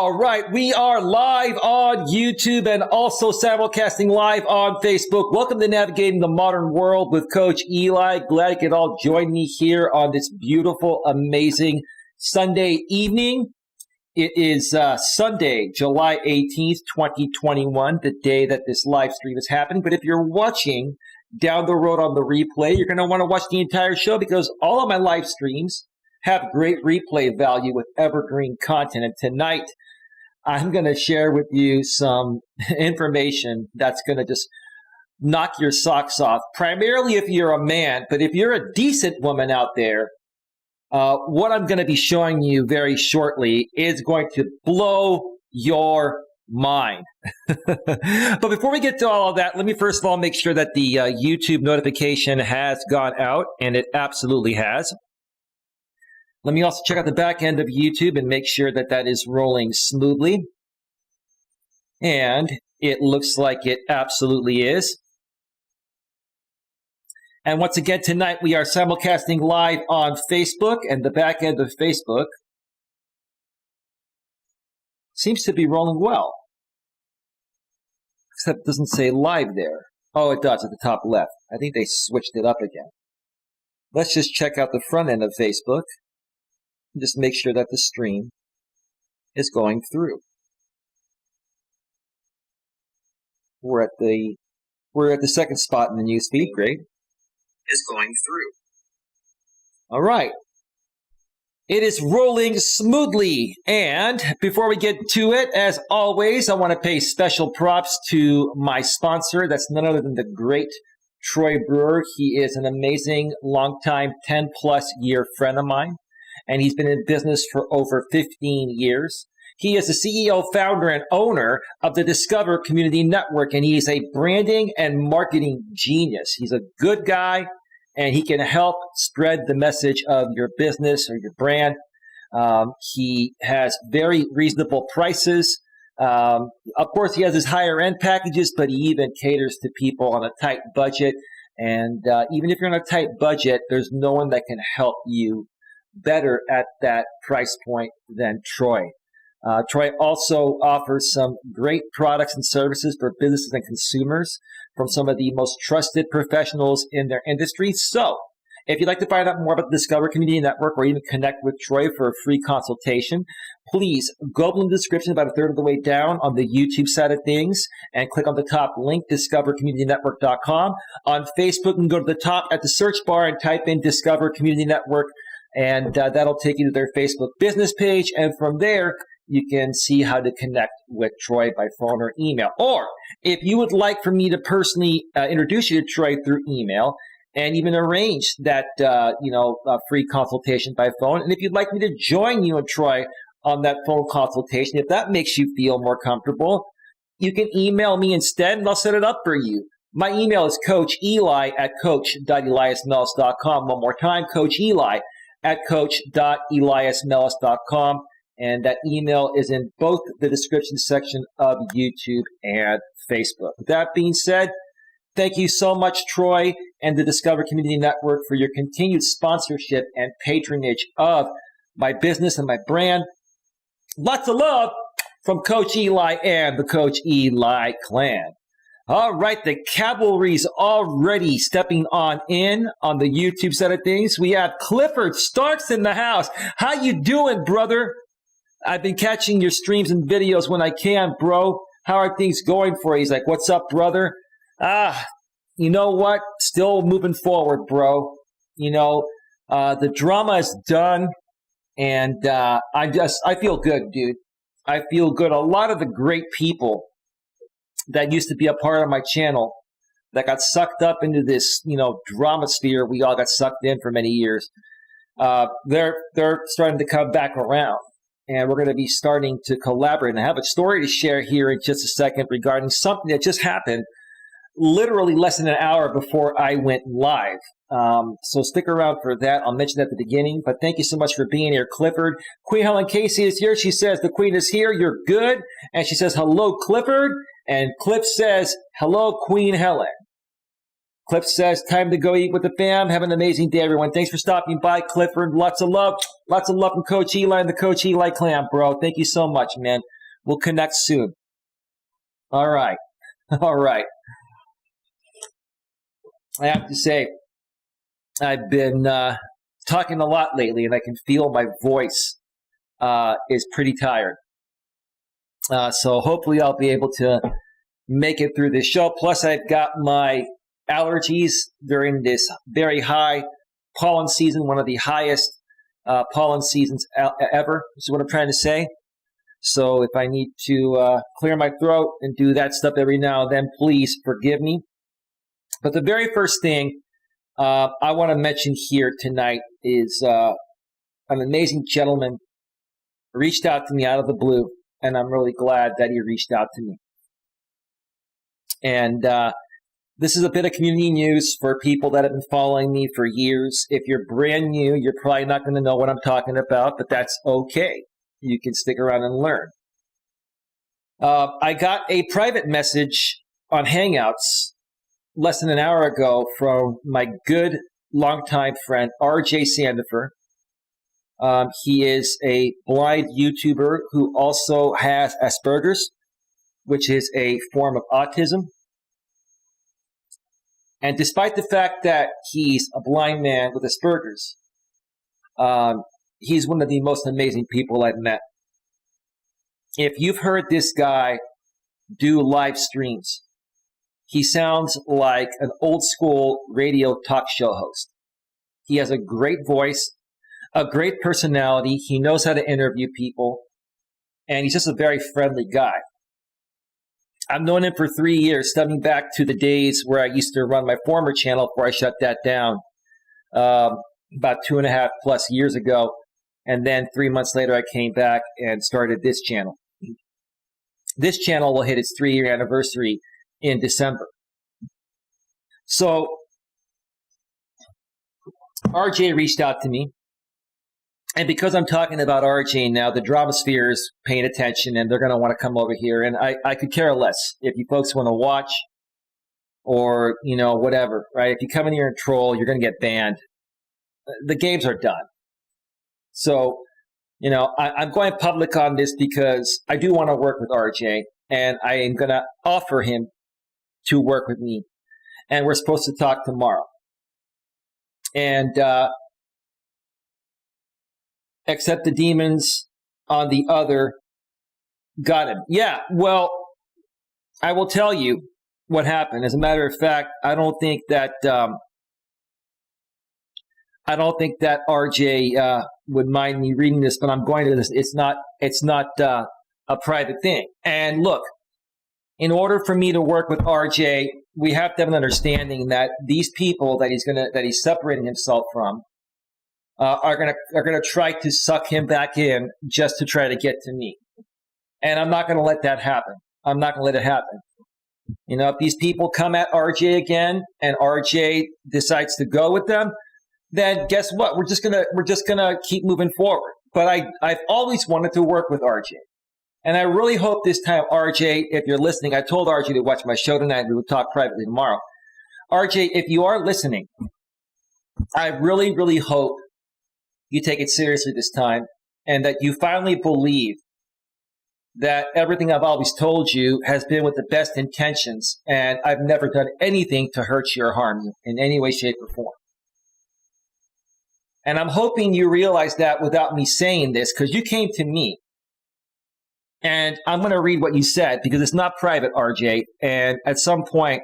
All right, we are live on YouTube and also simulcasting live on Facebook. Welcome to Navigating the Modern World with Coach Eli. Glad you could all join me here on this beautiful, amazing Sunday evening. It is Sunday, July 18th, 2021, the day that this live stream is happening. But if you're watching down the road on the replay, you're going to want to watch the entire show because all of my live streams have great replay value with evergreen content. And tonight, I'm going to share with you some information that's going to just knock your socks off, primarily if you're a man. But if you're a decent woman out there, what I'm going to be showing you very shortly is going to blow your mind. But before we get to all of that, let me first of all make sure that the YouTube notification has gone out, and it absolutely has. Let me also check out the back end of YouTube and make sure that that is rolling smoothly. And it looks like it absolutely is. And once again, tonight we are simulcasting live on Facebook, and the back end of Facebook seems to be rolling well. Except it doesn't say live there. Oh, it does at the top left. I think they switched it up again. Let's just check out the front end of Facebook. Just make sure that the stream is going through. We're at the second spot in the newsfeed. Great. Is going through. All right. It is rolling smoothly. And before we get to it, as always, I want to pay special props to my sponsor. That's none other than the great Troy Brewer. He is an amazing, longtime, 10-plus year friend of mine. And he's been in business for over 15 years. He is the CEO, founder, and owner of the Discover Community Network, and he's a branding and marketing genius. He's a good guy, and he can help spread the message of your business or your brand. He has very reasonable prices. Of course, he has his higher-end packages, but he even caters to people on a tight budget. And even if you're on a tight budget, there's no one that can help you better at that price point than Troy. Troy also offers some great products and services for businesses and consumers from some of the most trusted professionals in their industry. So if you'd like to find out more about the Discover Community Network or even connect with Troy for a free consultation, please go up in the description about a third of the way down on the YouTube side of things and click on the top link, discovercommunitynetwork.com. On Facebook, you can go to the top at the search bar and type in Discover Community Network, and that'll take you to their Facebook business page. And from there, you can see how to connect with Troy by phone or email. Or if you would like for me to personally introduce you to Troy through email and even arrange that free consultation by phone, and if you'd like me to join you and Troy on that phone consultation, if that makes you feel more comfortable, you can email me instead, and I'll set it up for you. My email is coacheli@coach.eliasmelas.com. One more time, coacheli@coach.eliasmelas.com. And that email is in both the description section of YouTube and Facebook. With that being said, thank you so much, Troy and the Discover Community Network, for your continued sponsorship and patronage of my business and my brand. Lots of love from Coach Eli and the Coach Eli clan. All right, the cavalry's already stepping on in on the YouTube side of things. We have Clifford Starks in the house. How you doing, brother? I've been catching your streams and videos when I can, bro. How are things going for you? He's like, what's up, brother? You know what? Still moving forward, bro. The drama is done, and I feel good, dude. I feel good. A lot of the great people that used to be a part of my channel that got sucked up into this, drama sphere we all got sucked in for many years, they're starting to come back around. And we're going to be starting to collaborate. And I have a story to share here in just a second regarding something that just happened literally less than an hour before I went live. So stick around for that. I'll mention that at the beginning. But thank you so much for being here, Clifford. Queen Helen Casey is here. She says, the Queen is here. You're good. And she says, hello, Clifford. And Cliff says, hello, Queen Helen. Cliff says, time to go eat with the fam. Have an amazing day, everyone. Thanks for stopping by, Clifford. Lots of love. Lots of love from Coach Eli and the Coach Eli clan, bro. Thank you so much, man. We'll connect soon. All right. All right. I have to say, I've been talking a lot lately, and I can feel my voice is pretty tired. So hopefully I'll be able to make it through this show. Plus, I've got my allergies during this very high pollen season, one of the highest pollen seasons ever, is what I'm trying to say. So if I need to clear my throat and do that stuff every now and then, please forgive me. But the very first thing I want to mention here tonight is an amazing gentleman reached out to me out of the blue, and I'm really glad that he reached out to me. And this is a bit of community news for people that have been following me for years. If you're brand new, you're probably not going to know what I'm talking about, but that's okay. You can stick around and learn. I got a private message on Hangouts less than an hour ago from my good longtime friend, RJ Sandifer. He is a blind YouTuber who also has Asperger's, which is a form of autism. And despite the fact that he's a blind man with Asperger's, he's one of the most amazing people I've met. If you've heard this guy do live streams, he sounds like an old school radio talk show host. He has a great voice, a great personality. He knows how to interview people, and he's just a very friendly guy. I've known him for 3 years, stemming back to the days where I used to run my former channel before I shut that down about 2.5+ years ago. And then 3 months later, I came back and started this channel. This channel will hit its 3-year anniversary in December. So RJ reached out to me. And because I'm talking about RJ now, the drama sphere is paying attention, and they're going to want to come over here. And I could care less if you folks want to watch or, whatever, right? If you come in here and troll, you're going to get banned. The games are done. So, I'm going public on this because I do want to work with RJ, and I am going to offer him to work with me. And we're supposed to talk tomorrow. And except the demons on the other got him. Yeah, well, I will tell you what happened. As a matter of fact, I don't think that RJ would mind me reading this, but I'm going to. It's not a private thing. And look, in order for me to work with RJ, we have to have an understanding that these people that he's separating himself from are gonna try to suck him back in just to try to get to me, and I'm not gonna let that happen. I'm not gonna let it happen. If these people come at RJ again and RJ decides to go with them, then guess what? We're just gonna keep moving forward. But I've always wanted to work with RJ. And I really hope this time, RJ, if you're listening, I told RJ to watch my show tonight. We will talk privately tomorrow. RJ, if you are listening, I really, really hope you take it seriously this time and that you finally believe that everything I've always told you has been with the best intentions, and I've never done anything to hurt you or harm you in any way, shape, or form. And I'm hoping you realize that without me saying this, because you came to me. And I'm going to read what you said because it's not private, RJ. And at some point,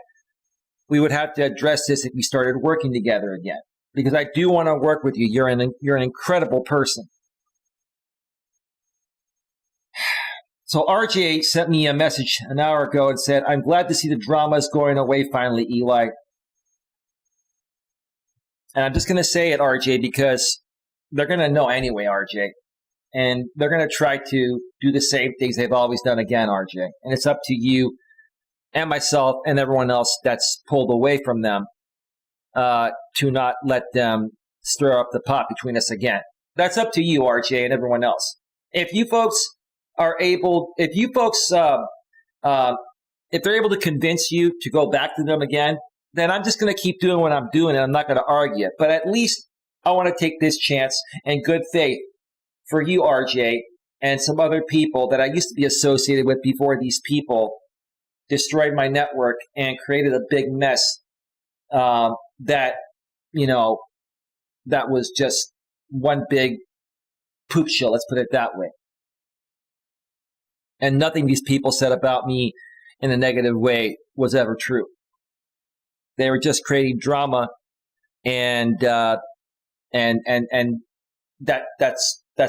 we would have to address this if we started working together again. Because I do want to work with you. You're an incredible person. So RJ sent me a message an hour ago and said, "I'm glad to see the drama is going away finally, Eli." And I'm just going to say it, RJ, because they're going to know anyway, RJ. And they're going to try to do the same things they've always done again, RJ. And it's up to you and myself and everyone else that's pulled away from them to not let them stir up the pot between us again. That's up to you, RJ, and everyone else. If you folks are able, if they're able to convince you to go back to them again, then I'm just going to keep doing what I'm doing, and I'm not going to argue it. But at least I want to take this chance in good faith for you, RJ, and some other people that I used to be associated with before these people destroyed my network and created a big mess that, that was just one big poop show, let's put it that way. And nothing these people said about me in a negative way was ever true. They were just creating drama, and that's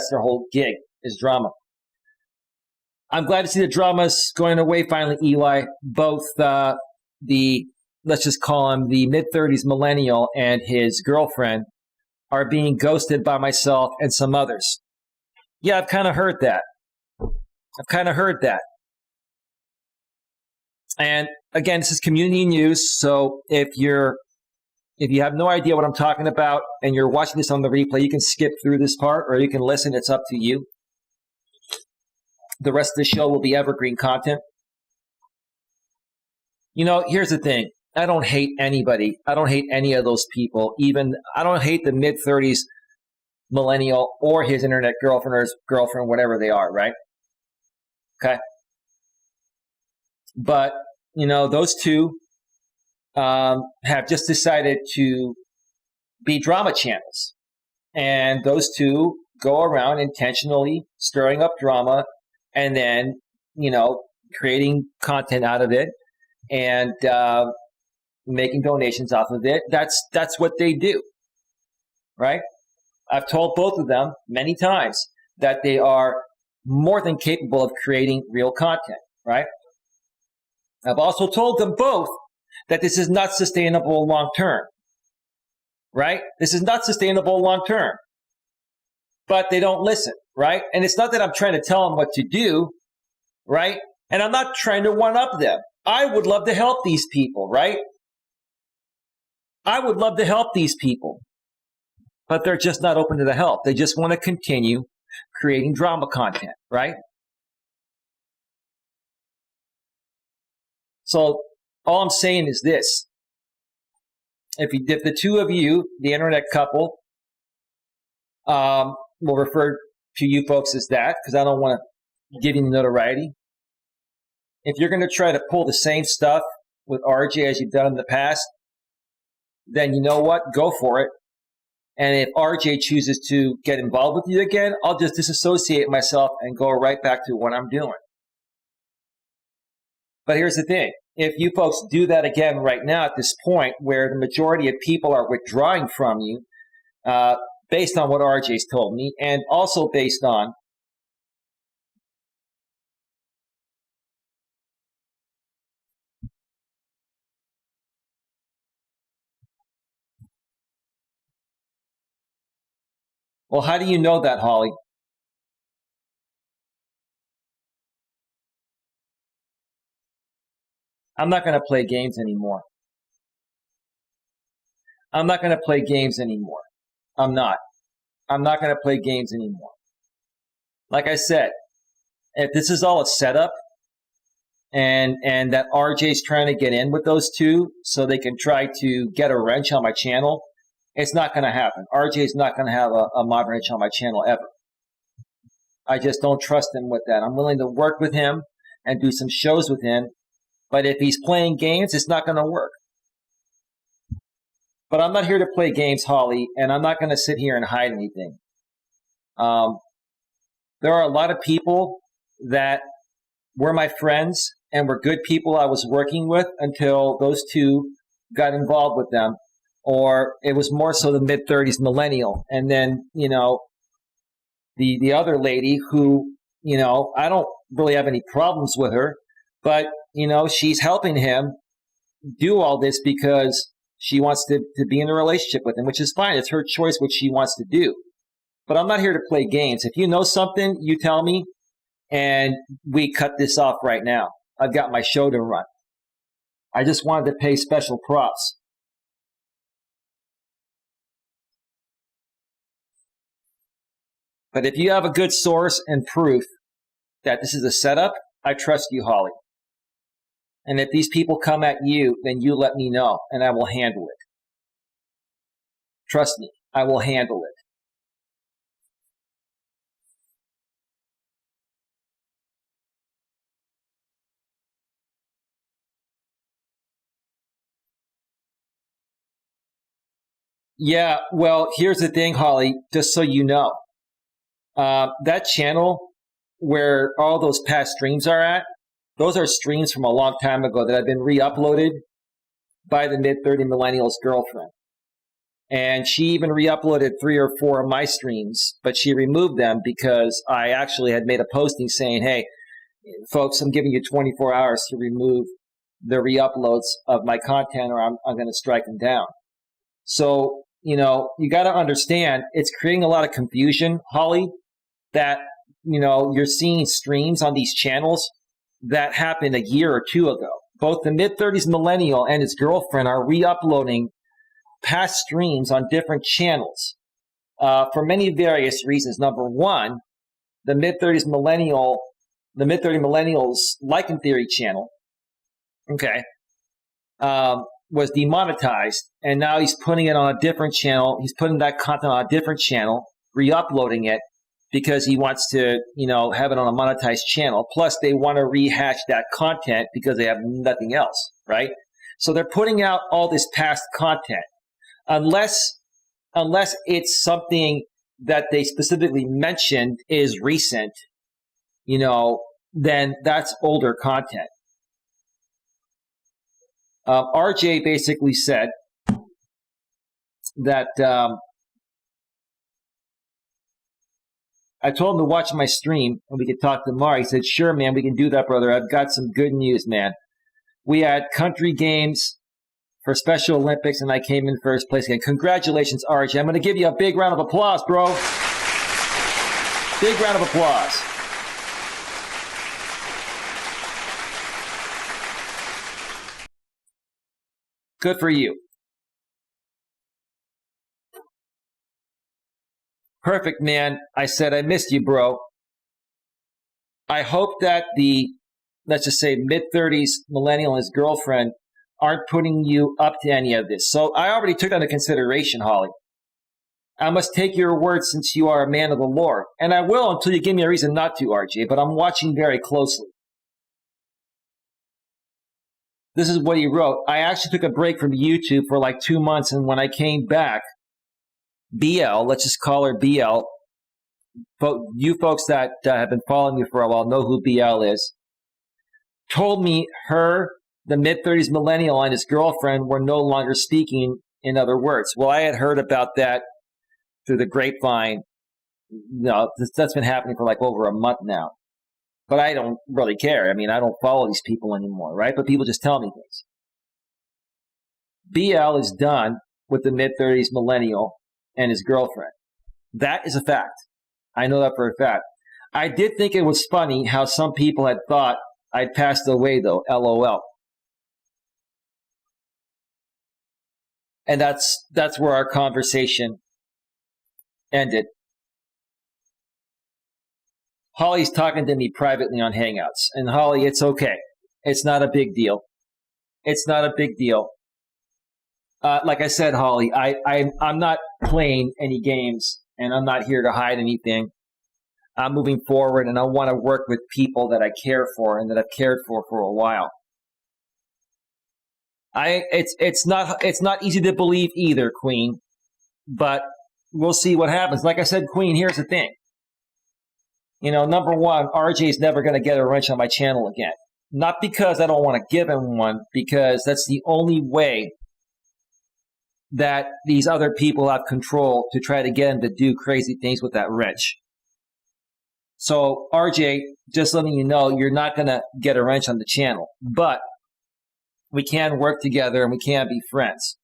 their whole gig, is drama. I'm glad to see the drama's going away finally, Eli. Both let's just call him the mid-30s millennial and his girlfriend are being ghosted by myself and some others. Yeah, I've kind of heard that. And again, this is community news, so if you have no idea what I'm talking about and you're watching this on the replay, you can skip through this part or you can listen. It's up to you. The rest of the show will be evergreen content. Here's the thing. I don't hate anybody. I don't hate any of those people. I don't hate the mid-30s millennial or his internet girlfriend or his girlfriend, whatever they are, right? Okay. But, those two have just decided to be drama channels. And those two go around intentionally stirring up drama and then, creating content out of it and making donations off of it. That's what they do, right? I've told both of them many times that they are more than capable of creating real content, right? I've also told them both that this is not sustainable long term, right? This is not sustainable long term. But they don't listen, right? And it's not that I'm trying to tell them what to do, right? And I'm not trying to one-up them. I would love to help these people, right? I would love to help these people. But they're just not open to the help. They just want to continue creating drama content, right? So all I'm saying is this. If the two of you, the internet couple, we'll refer to you folks as that because I don't want to give you notoriety. If you're going to try to pull the same stuff with RJ as you've done in the past, then you know what? Go for it. And if RJ chooses to get involved with you again, I'll just disassociate myself and go right back to what I'm doing. But here's the thing. If you folks do that again right now at this point where the majority of people are withdrawing from you, based on what RJ's told me, and also based on well, how do you know that, Holly? I'm not going to play games anymore. I'm not going to play games anymore. I'm not going to play games anymore. Like I said, if this is all a setup and that RJ's trying to get in with those two so they can try to get a wrench on my channel, it's not going to happen. RJ's not going to have a mod wrench on my channel ever. I just don't trust him with that. I'm willing to work with him and do some shows with him, but if he's playing games, it's not going to work. But I'm not here to play games, Holly, and I'm not going to sit here and hide anything. There are a lot of people that were my friends and were good people I was working with until those two got involved with them. Or it was more so the mid-30s millennial. And then, the other lady who, I don't really have any problems with her, but, she's helping him do all this because she wants to be in a relationship with him, which is fine. It's her choice what she wants to do. But I'm not here to play games. If you know something, you tell me, and we cut this off right now. I've got my show to run. I just wanted to pay special props. But if you have a good source and proof that this is a setup, I trust you, Holly. And if these people come at you, then you let me know, and I will handle it. Trust me, I will handle it. Yeah, well, here's the thing, Holly, just so you know. That channel where all those past streams are at, those are streams from a long time ago that have been re-uploaded by the mid-30 millennial's girlfriend. And she even re-uploaded 3 or 4 of my streams, but she removed them because I actually had made a posting saying, hey, folks, I'm giving you 24 hours to remove the re-uploads of my content or I'm going to strike them down. So, you got to understand it's creating a lot of confusion, Holly, that, you're seeing streams on these channels that happened a year or 2 ago. Both the mid-30s millennial and his girlfriend are re-uploading past streams on different channels for many various reasons. Number one, the mid-30s millennials Like and Theory channel, okay, was demonetized, and now he's putting it on a different channel. He's putting that content on a different channel, re-uploading it because he wants to, have it on a monetized channel. Plus, they want to rehash that content because they have nothing else, right? So they're putting out all this past content. Unless it's something that they specifically mentioned is recent, then that's older content. RJ basically said that I told him to watch my stream and we could talk tomorrow. He said, sure, man, we can do that, brother. I've got some good news, man. We had country games for Special Olympics, and I came in first place again. Congratulations, RJ. I'm going to give you a big round of applause, bro. Big round of applause. Good for you. Perfect, man. I said, I missed you, bro. I hope that let's just say, mid-30s millennial and his girlfriend aren't putting you up to any of this. So I already took that into consideration, Holly. I must take your word since you are a man of the Lord. And I will until you give me a reason not to, RJ, but I'm watching very closely. This is what he wrote. I actually took a break from YouTube for like 2 months, and when I came back, BL, let's just call her BL, you folks that have been following me for a while know who BL is, told me the mid-30s millennial and his girlfriend were no longer speaking in other words. Well, I had heard about that through the grapevine. That's been happening for like over a month now. But I don't really care. I mean, I don't follow these people anymore, right? But people just tell me things. BL is done with the mid-30s millennial and his girlfriend. That is a fact. I know that for a fact. I did think it was funny how some people had thought I'd passed away, though. LOL. And that's where our conversation ended. Holly's talking to me privately on Hangouts. And Holly, it's okay. It's not a big deal. It's not a big deal. Like I said, Holly, I'm not playing any games, and I'm not here to hide anything. I'm moving forward, and I want to work with people that I care for and that I've cared for a while. It's not easy to believe either, Queen, but we'll see what happens. Like I said, Queen, here's the thing. Number one, RJ is never going to get a wrench on my channel again. Not because I don't want to give him one, because that's the only way that these other people have control to try to get him to do crazy things with that wrench. So, RJ, just letting you know, you're not going to get a wrench on the channel. But we can work together and we can be friends.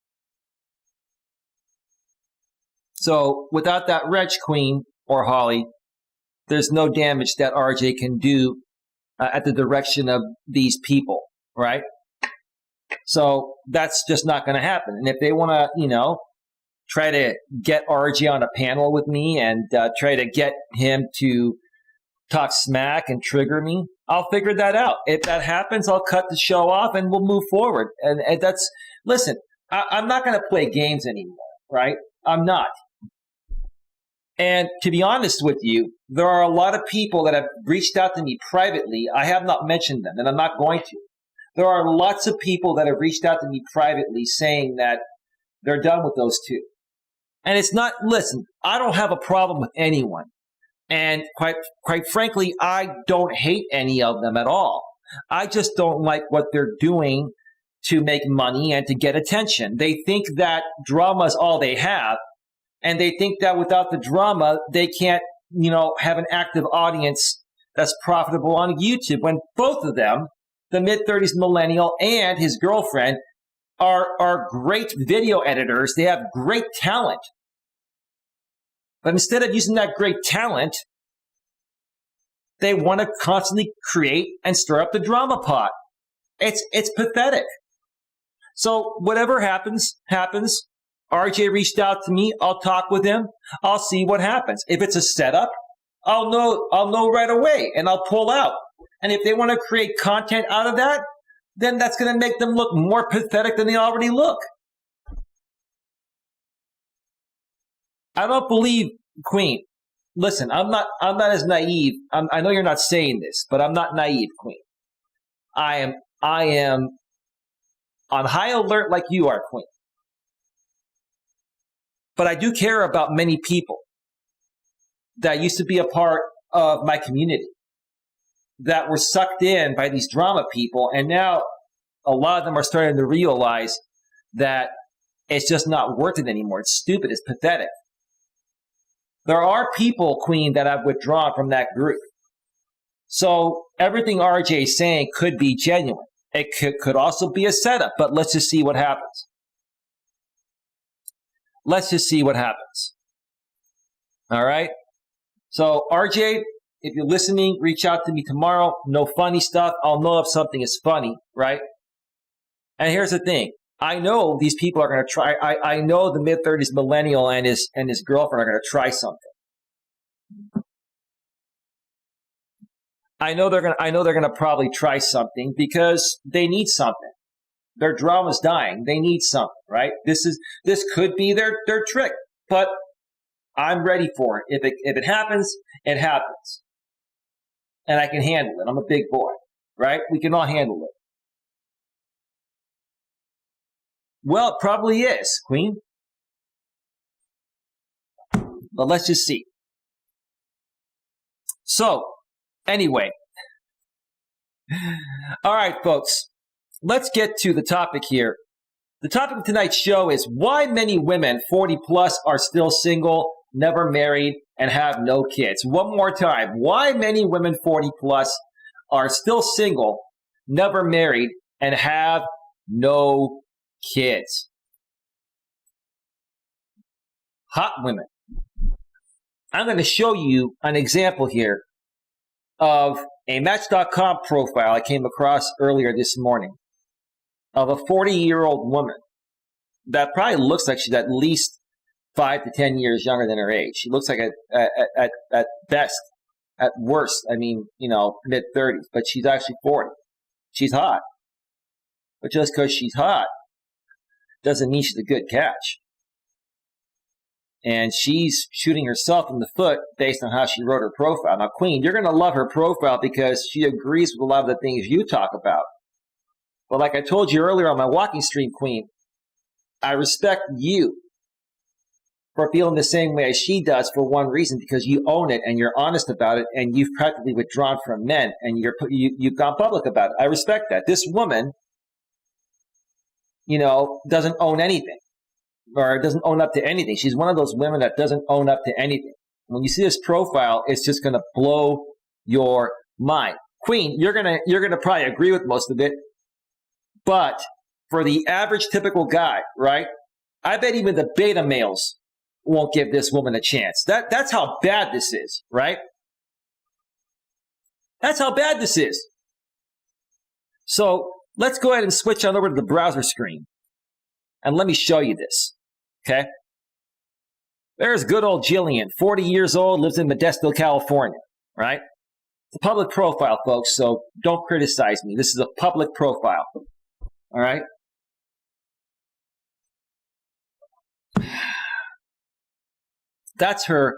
So, without that wrench, Queen or Holly, there's no damage that RJ can do at the direction of these people, right? So that's just not going to happen. And if they want to, try to get RJ on a panel with me and try to get him to talk smack and trigger me, I'll figure that out. If that happens, I'll cut the show off and we'll move forward. And listen, I'm not going to play games anymore, right? I'm not. And to be honest with you, there are a lot of people that have reached out to me privately. I have not mentioned them, and I'm not going to. There are lots of people that have reached out to me privately saying that they're done with those two. And it's not, listen, I don't have a problem with anyone. And quite frankly, I don't hate any of them at all. I just don't like what they're doing to make money and to get attention. They think that drama is all they have. And they think that without the drama, they can't, have an active audience that's profitable on YouTube. When both of them, the mid-30s millennial and his girlfriend, are great video editors. They have great talent. But instead of using that great talent, they want to constantly create and stir up the drama pot. It's pathetic. So whatever happens. RJ reached out to me. I'll talk with him. I'll see what happens. If it's a setup, I'll know right away and I'll pull out. And if they want to create content out of that, then that's going to make them look more pathetic than they already look. I don't believe, Queen. Listen, I'm not as naive. I know you're not saying this, but I'm not naive, Queen. I am on high alert like you are, Queen. But I do care about many people that used to be a part of my community that were sucked in by these drama people. And now a lot of them are starting to realize that it's just not worth it anymore. It's stupid. It's pathetic. There are people, Queen, that I've withdrawn from that group. So everything RJ is saying could be genuine. It could also be a setup, but let's just see what happens. Let's just see what happens. All right? So RJ, if you're listening, reach out to me tomorrow. No funny stuff. I'll know if something is funny, right? And here's the thing. I know these people are going to try. I know the mid-30s millennial and his girlfriend are going to try something. I know they're going to probably try something because they need something. Their drama's dying. They need something, right? This could be their trick, but I'm ready for it. If it happens, it happens. And I can handle it. I'm a big boy, right? We can all handle it. Well, it probably is, Queen. But let's just see. So, anyway. All right, folks. Let's get to the topic here. The topic of tonight's show is why many women 40 plus are still single, never married, and have no kids. One more time. Why many women 40 plus are still single, never married, and have no kids. Hot women. I'm going to show you an example here of a Match.com profile I came across earlier this morning of a 40-year-old woman that probably looks like she's at least 5 to 10 years younger than her age. She looks like at best, at worst, mid-30s, but she's actually 40. She's hot. But just because she's hot doesn't mean she's a good catch. And she's shooting herself in the foot based on how she wrote her profile. Now, Queen, you're going to love her profile because she agrees with a lot of the things you talk about. But like I told you earlier on my walking stream, Queen, I respect you for feeling the same way as she does for one reason, because you own it and you're honest about it and you've practically withdrawn from men and you've gone public about it. I respect that. This woman, doesn't own anything or doesn't own up to anything. She's one of those women that doesn't own up to anything. When you see this profile, it's just going to blow your mind. Queen, you're going to probably agree with most of it. But for the average typical guy, right? I bet even the beta males won't give this woman a chance. That's how bad this is, right? That's how bad this is. So let's go ahead and switch on over to the browser screen. And let me show you this, okay? There's good old Jillian, 40 years old, lives in Modesto, California, right? It's a public profile, folks, so don't criticize me. This is a public profile, all right? That's her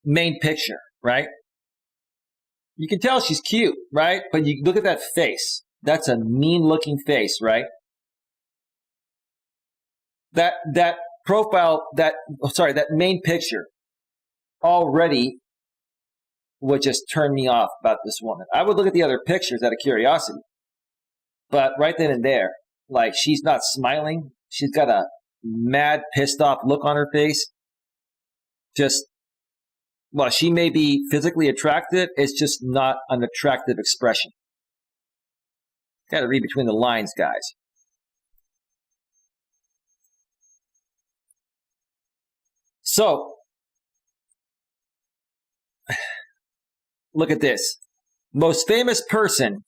main picture, right? You can tell she's cute, right? But you look at that face. That's a mean-looking face, right? that profile, that main picture already would just turn me off about this woman. I would look at the other pictures out of curiosity. But right then and there, like, she's not smiling. She's got a mad, pissed off look on her face. Just, well, she may be physically attractive. It's just not an attractive expression. Got to read between the lines, guys. So, look at this. Most famous person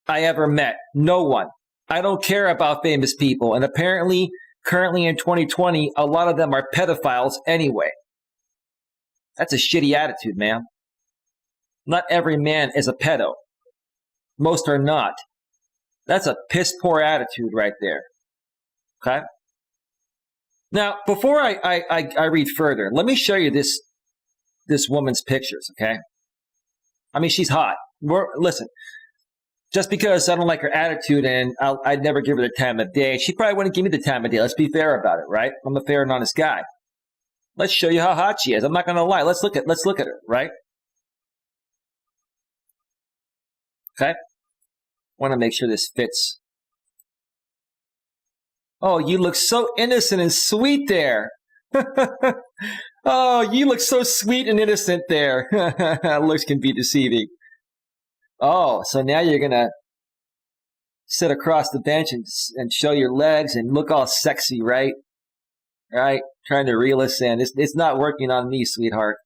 I ever met. No one. I don't care about famous people. And apparently, currently in 2020, a lot of them are pedophiles anyway. That's a shitty attitude, man. Not every man is a pedo. Most are not. That's a piss poor attitude right there. Okay? Now, before I read further, let me show you this woman's pictures, okay? I mean, she's hot. Listen, just because I don't like her attitude and I'd never give her the time of day, she probably wouldn't give me the time of day. Let's be fair about it, right? I'm a fair and honest guy. Let's show you how hot she is. I'm not going to lie. Let's look at her, right? Okay? Want to make sure this fits. Oh, you look so innocent and sweet there. Oh, you look so sweet and innocent there. Looks can be deceiving. Oh, so now you're going to sit across the bench and show your legs and look all sexy, right? Right? Trying to reel us in. It's not working on me, sweetheart.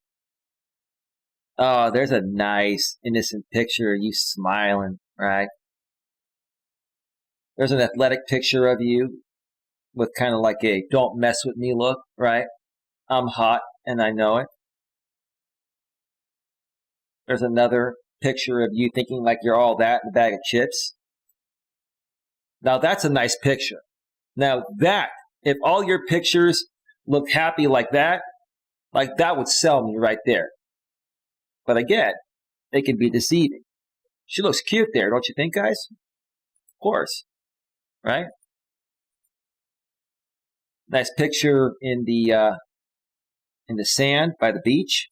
Oh, there's a nice, innocent picture of you smiling, right? There's an athletic picture of you with kind of like a don't mess with me look, right? I'm hot and I know it. There's another picture of you thinking like you're all that in a bag of chips. Now that's a nice picture. Now that, if all your pictures look happy like that would sell me right there. But again, they can be deceiving. She looks cute there, don't you think, guys? Of course. Right? Nice picture in the sand by the beach.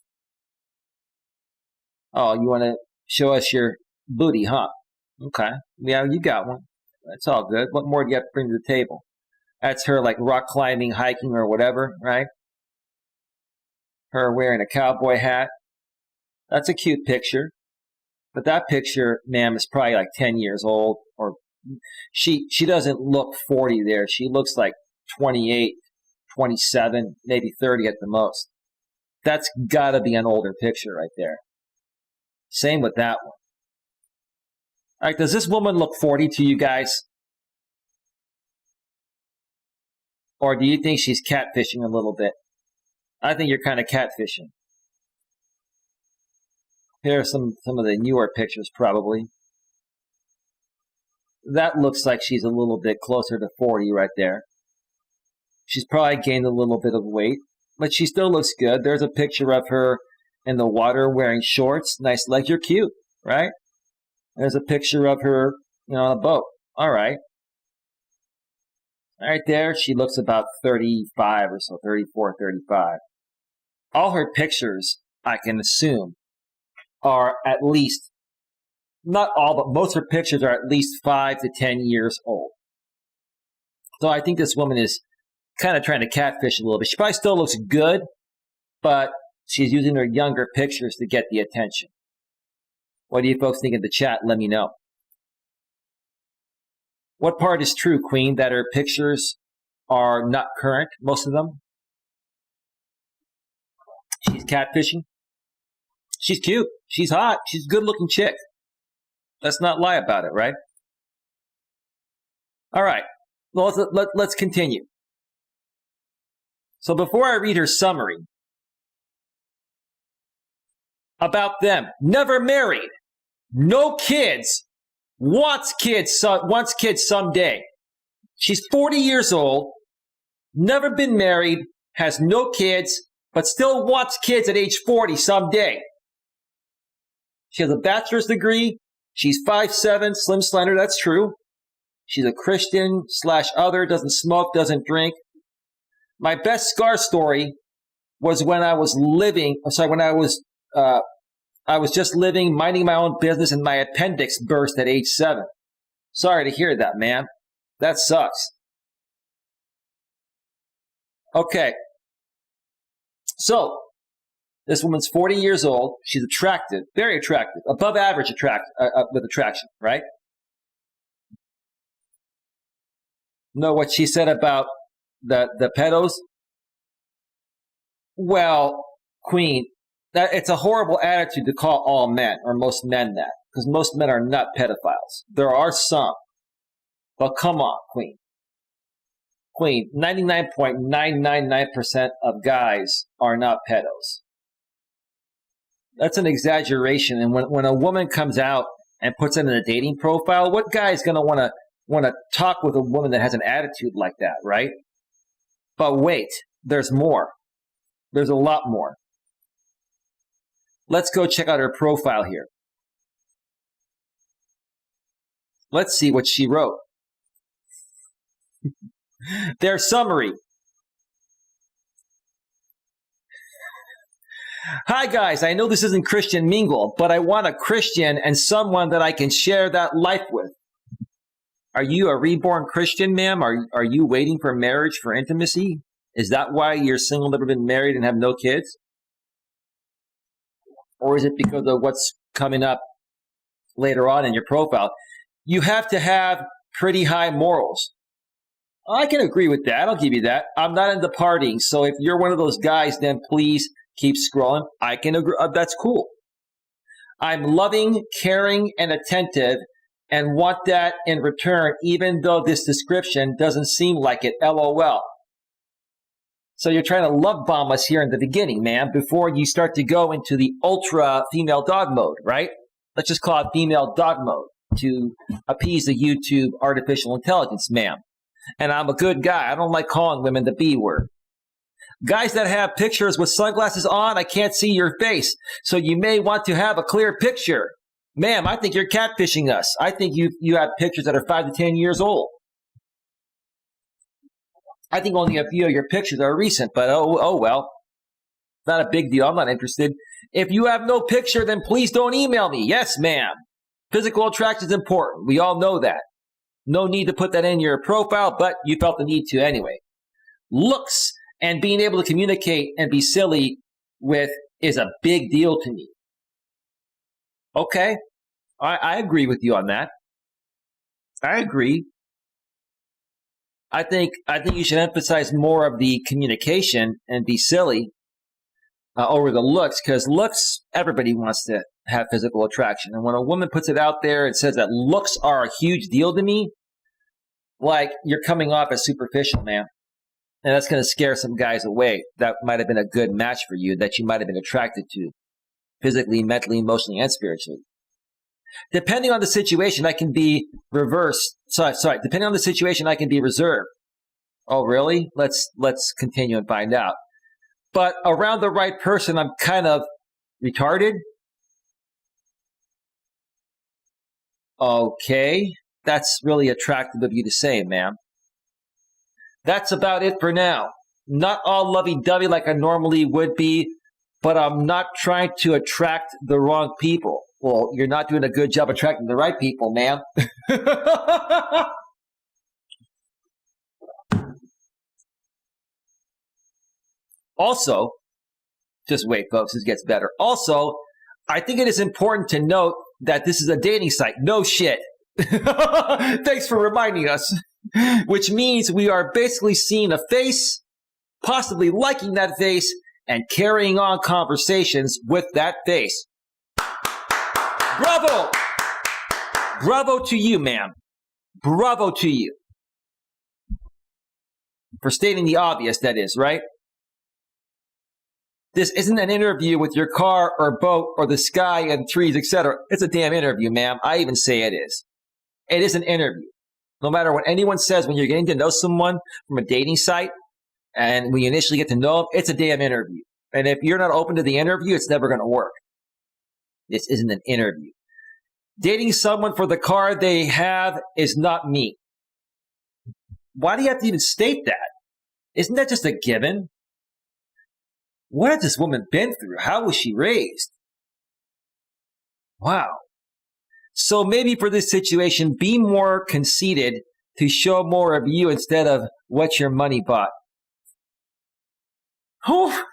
Oh, you want to show us your booty, huh? Okay. Yeah, you got one. That's all good. What more do you have to bring to the table? That's her like rock climbing, hiking, or whatever, right? Her wearing a cowboy hat. That's a cute picture. But that picture, ma'am, is probably like 10 years old. Or she doesn't look 40 there. She looks like 28, 27, maybe 30 at the most. That's got to be an older picture right there. Same with that one. All right, does this woman look 40 to you guys? Or do you think she's catfishing a little bit? I think you're kind of catfishing. Here are some of the newer pictures, probably. That looks like she's a little bit closer to 40 right there. She's probably gained a little bit of weight, but she still looks good. There's a picture of her in the water wearing shorts. Nice legs. You're cute, right? There's a picture of her, on a boat. All right. Right there, she looks about 35 or so, 34, 35. All her pictures, I can assume, are at least, not all, but most of her pictures are at least 5 to 10 years old. So I think this woman is kind of trying to catfish a little bit. She probably still looks good, but she's using her younger pictures to get the attention. What do you folks think in the chat? Let me know. What part is true, Queen, that her pictures are not current, most of them? She's catfishing. She's cute. She's hot. She's a good-looking chick. Let's not lie about it, right? All right. Well, let's continue. So before I read her summary about them, never married, no kids, wants kids someday. She's 40 years old, never been married, has no kids, but still wants kids at age 40 someday. She has a bachelor's degree. She's 5'7", slim, slender. That's true. She's a Christian / other, doesn't smoke, doesn't drink. My best scar story was when I was just living, minding my own business, and my appendix burst at age 7. Sorry to hear that, man. That sucks. Okay. So, this woman's 40 years old. She's attractive, very attractive, above average with attraction, right? Know what she said about the pedos? Well, Queen, it's a horrible attitude to call all men or most men that, because most men are not pedophiles. There are some. But come on, Queen. Queen, 99.999% of guys are not pedos. That's an exaggeration. And when a woman comes out and puts it in a dating profile, what guy is going to want to talk with a woman that has an attitude like that, right? But wait, there's more. There's a lot more. Let's go check out her profile here. Let's see what she wrote. Their summary. Hi guys, I know this isn't Christian Mingle, but I want a Christian and someone that I can share that life with. Are you a reborn Christian, ma'am? Are you waiting for marriage for intimacy? Is that why you're single, never been married, and have no kids? Or is it because of what's coming up later on in your profile? You have to have pretty high morals. I can agree with that. I'll give you that. I'm not into partying, so if you're one of those guys, then please keep scrolling. I can agree. That's cool. I'm loving, caring, and attentive, and want that in return, even though this description doesn't seem like it. LOL. So you're trying to love bomb us here in the beginning, man, before you start to go into the ultra female dog mode, right? Let's just call it female dog mode to appease the YouTube artificial intelligence, ma'am. And I'm a good guy. I don't like calling women the B word. Guys that have pictures with sunglasses on, I can't see your face. So you may want to have a clear picture. Ma'am, I think you're catfishing us. I think you have pictures that are 5 to 10 years old. I think only a few of your pictures are recent, but oh well. Not a big deal. I'm not interested. If you have no picture, then please don't email me. Yes, ma'am. Physical attraction is important. We all know that. No need to put that in your profile, but you felt the need to anyway. Looks and being able to communicate and be silly with is a big deal to me. Okay, I agree with you on that. I agree. I think you should emphasize more of the communication and be silly over the looks, because looks, everybody wants to have physical attraction. And when a woman puts it out there and says that looks are a huge deal to me, like, you're coming off as superficial, man. And that's going to scare some guys away. That might have been a good match for you, that you might have been attracted to, physically, mentally, emotionally, and spiritually. Depending on the situation, I can be reversed. Depending on the situation, I can be reserved. Oh, really? Let's continue and find out. But around the right person, I'm kind of retarded. Okay. That's really attractive of you to say, ma'am. That's about it for now. Not all lovey-dovey like I normally would be, but I'm not trying to attract the wrong people. Well, you're not doing a good job attracting the right people, ma'am. Also, just wait, folks, this gets better. Also, I think it is important to note that this is a dating site. No shit. Thanks for reminding us. Which means we are basically seeing a face, possibly liking that face, and carrying on conversations with that face. Bravo! Bravo to you, ma'am. Bravo to you. For stating the obvious, that is, right? This isn't an interview with your car or boat or the sky and trees, etc. It's a damn interview, ma'am. I even say it is. It is an interview. No matter what anyone says, when you're getting to know someone from a dating site and when you initially get to know them, it's a damn interview. And if you're not open to the interview, it's never going to work. This isn't an interview. Dating someone for the car they have is not me. Why do you have to even state that? Isn't that just a given? What has this woman been through? How was she raised? Wow. So maybe for this situation, be more conceited to show more of you instead of what your money bought. Oh.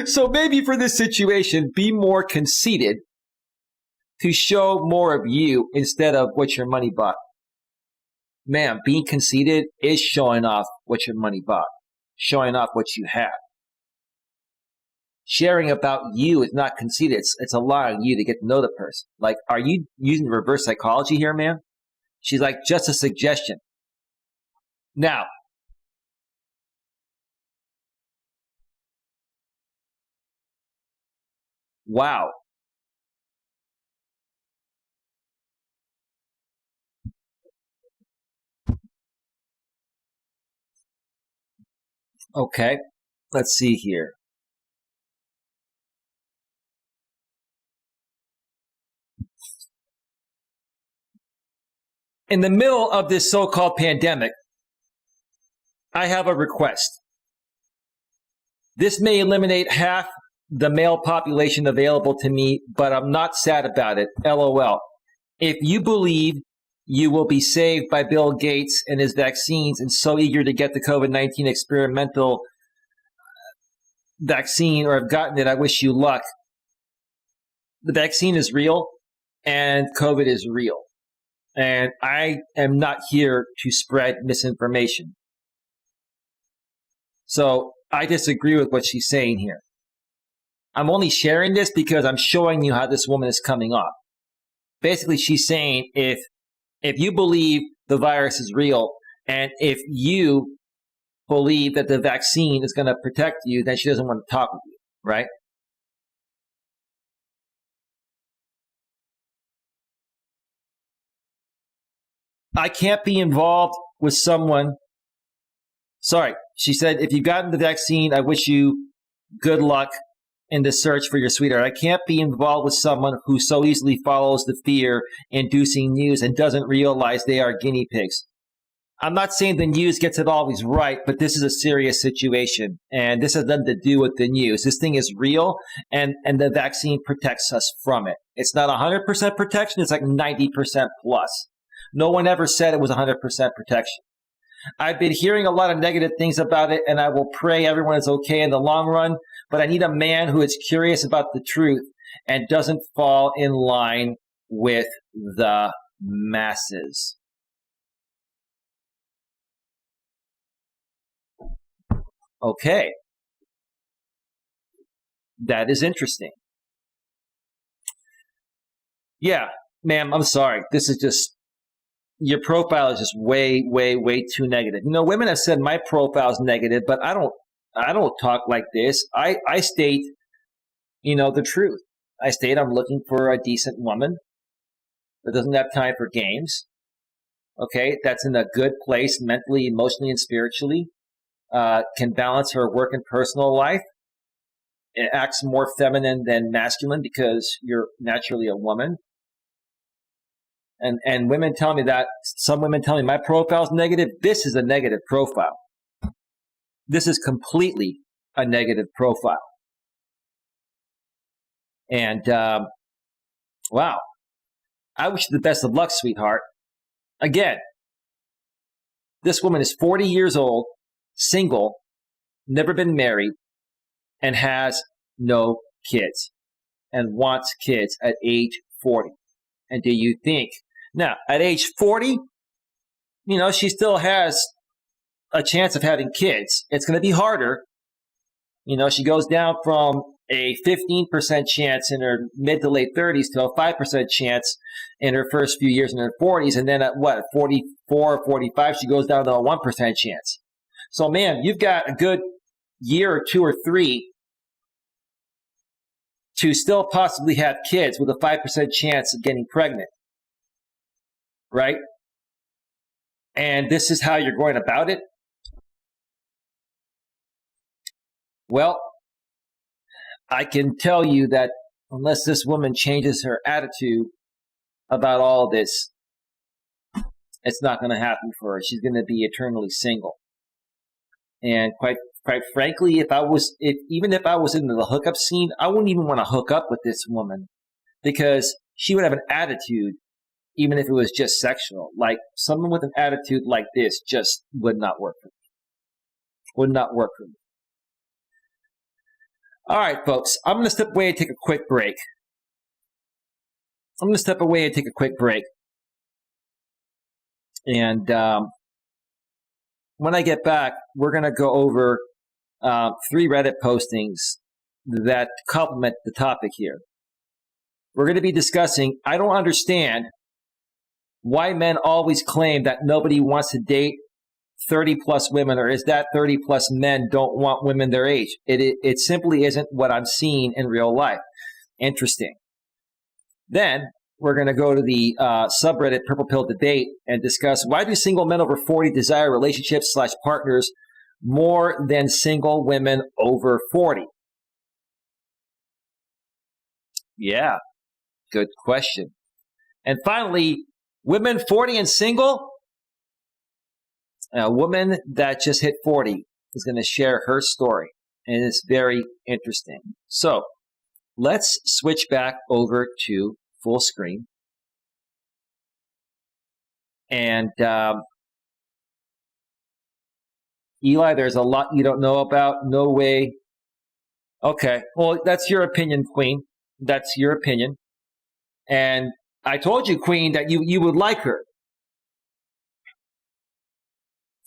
So maybe for this situation, be more conceited to show more of you instead of what your money bought. Ma'am, being conceited is showing off what your money bought, showing off what you have. Sharing about you is not conceited. It's allowing you to get to know the person. Like, are you using reverse psychology here, ma'am? She's like, just a suggestion. Now, wow. Okay, let's see here. In the middle of this so-called pandemic, I have a request. This may eliminate half the male population available to me, but I'm not sad about it. LOL. If you believe you will be saved by Bill Gates and his vaccines and so eager to get the COVID-19 experimental vaccine or have gotten it, I wish you luck. The vaccine is real and COVID is real. And I am not here to spread misinformation. So I disagree with what she's saying here. I'm only sharing this because I'm showing you how this woman is coming off. Basically, she's saying if you believe the virus is real and if you believe that the vaccine is going to protect you, then she doesn't want to talk with you, right? I can't be involved with someone. Sorry, she said, if you've gotten the vaccine, I wish you good luck in the search for your sweetheart. I can't be involved with someone who so easily follows the fear-inducing news and doesn't realize they are guinea pigs. I'm not saying the news gets it always right, but this is a serious situation, and this has nothing to do with the news. This thing is real, and the vaccine protects us from it. It's not 100% protection. It's like 90% plus. No one ever said it was 100% protection. I've been hearing a lot of negative things about it, and I will pray everyone is okay in the long run, but I need a man who is curious about the truth and doesn't fall in line with the masses. Okay. That is interesting. Yeah, ma'am, I'm sorry. This is just, your profile is just way, way, way too negative. You know, women have said my profile is negative, but I don't talk like this. I state, the truth. I state I'm looking for a decent woman that doesn't have time for games. Okay, that's in a good place mentally, emotionally, and spiritually. Can balance her work and personal life. It acts more feminine than masculine because you're naturally a woman. And women tell me that, some women tell me my profile is negative. This is a negative profile. This is completely a negative profile. And, wow. I wish you the best of luck, sweetheart. Again, this woman is 40 years old, single, never been married, and has no kids, and wants kids at age 40. And do you think, now, at age 40, she still has a chance of having kids. It's going to be harder. She goes down from a 15% chance in her mid to late 30s to a 5% chance in her first few years in her 40s. And then at 44 or 45, she goes down to a 1% chance. So, man, you've got a good year or two or three to still possibly have kids with a 5% chance of getting pregnant. Right? And this is how you're going about it? Well, I can tell you that unless this woman changes her attitude about all this, It's not going to happen for her. She's going to be eternally single. And quite frankly, even if I was in the hookup scene, I wouldn't even want to hook up with this woman because she would have an attitude, even if it was just sexual. Like someone with an attitude like this just would not work for me. Would not work for me. All right, folks, I'm going to step away and take a quick break. And when I get back, we're going to go over 3 Reddit postings that complement the topic here. We're going to be discussing, I don't understand why men always claim that nobody wants to date 30-plus women, or is that 30-plus men don't want women their age? It simply isn't what I'm seeing in real life. Interesting. Then we're going to go to the subreddit Purple Pill Debate and discuss why do single men over 40 desire relationships / partners more than single women over 40? Yeah, good question. And finally, women 40 and single. A woman that just hit 40 is going to share her story, and it's very interesting. So let's switch back over to full screen. And Eli, there's a lot you don't know about. No way. Okay, well, that's your opinion, Queen. That's your opinion. And I told you, Queen, that you would like her.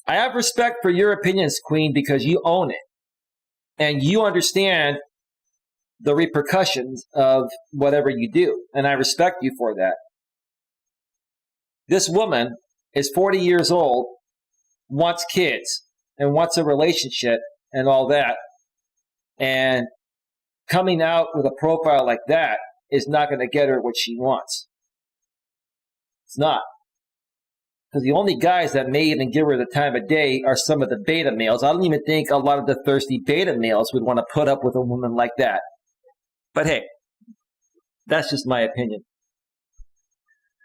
I have respect for your opinions, Queen, because you own it. And you understand the repercussions of whatever you do. And I respect you for that. This woman is 40 years old, wants kids, and wants a relationship and all that. And coming out with a profile like that is not going to get her what she wants. It's not. Because the only guys that may even give her the time of day are some of the beta males. I don't even think a lot of the thirsty beta males would want to put up with a woman like that. But hey, that's just my opinion.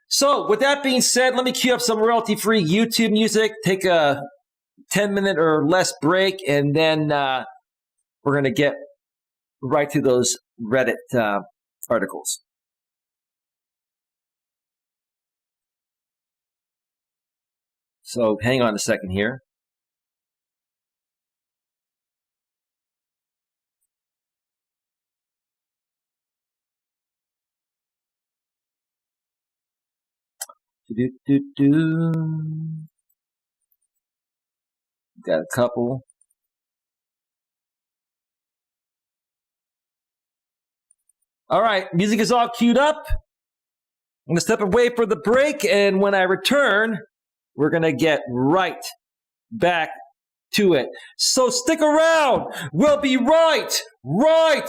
So with that being said, let me cue up some royalty-free YouTube music, take a 10-minute or less break, and then we're going to get right to those Reddit articles. So hang on a second here. Got a couple. All right, music is all queued up. I'm going to step away for the break, and when I return, we're going to get right back to it. So stick around. We'll be right back.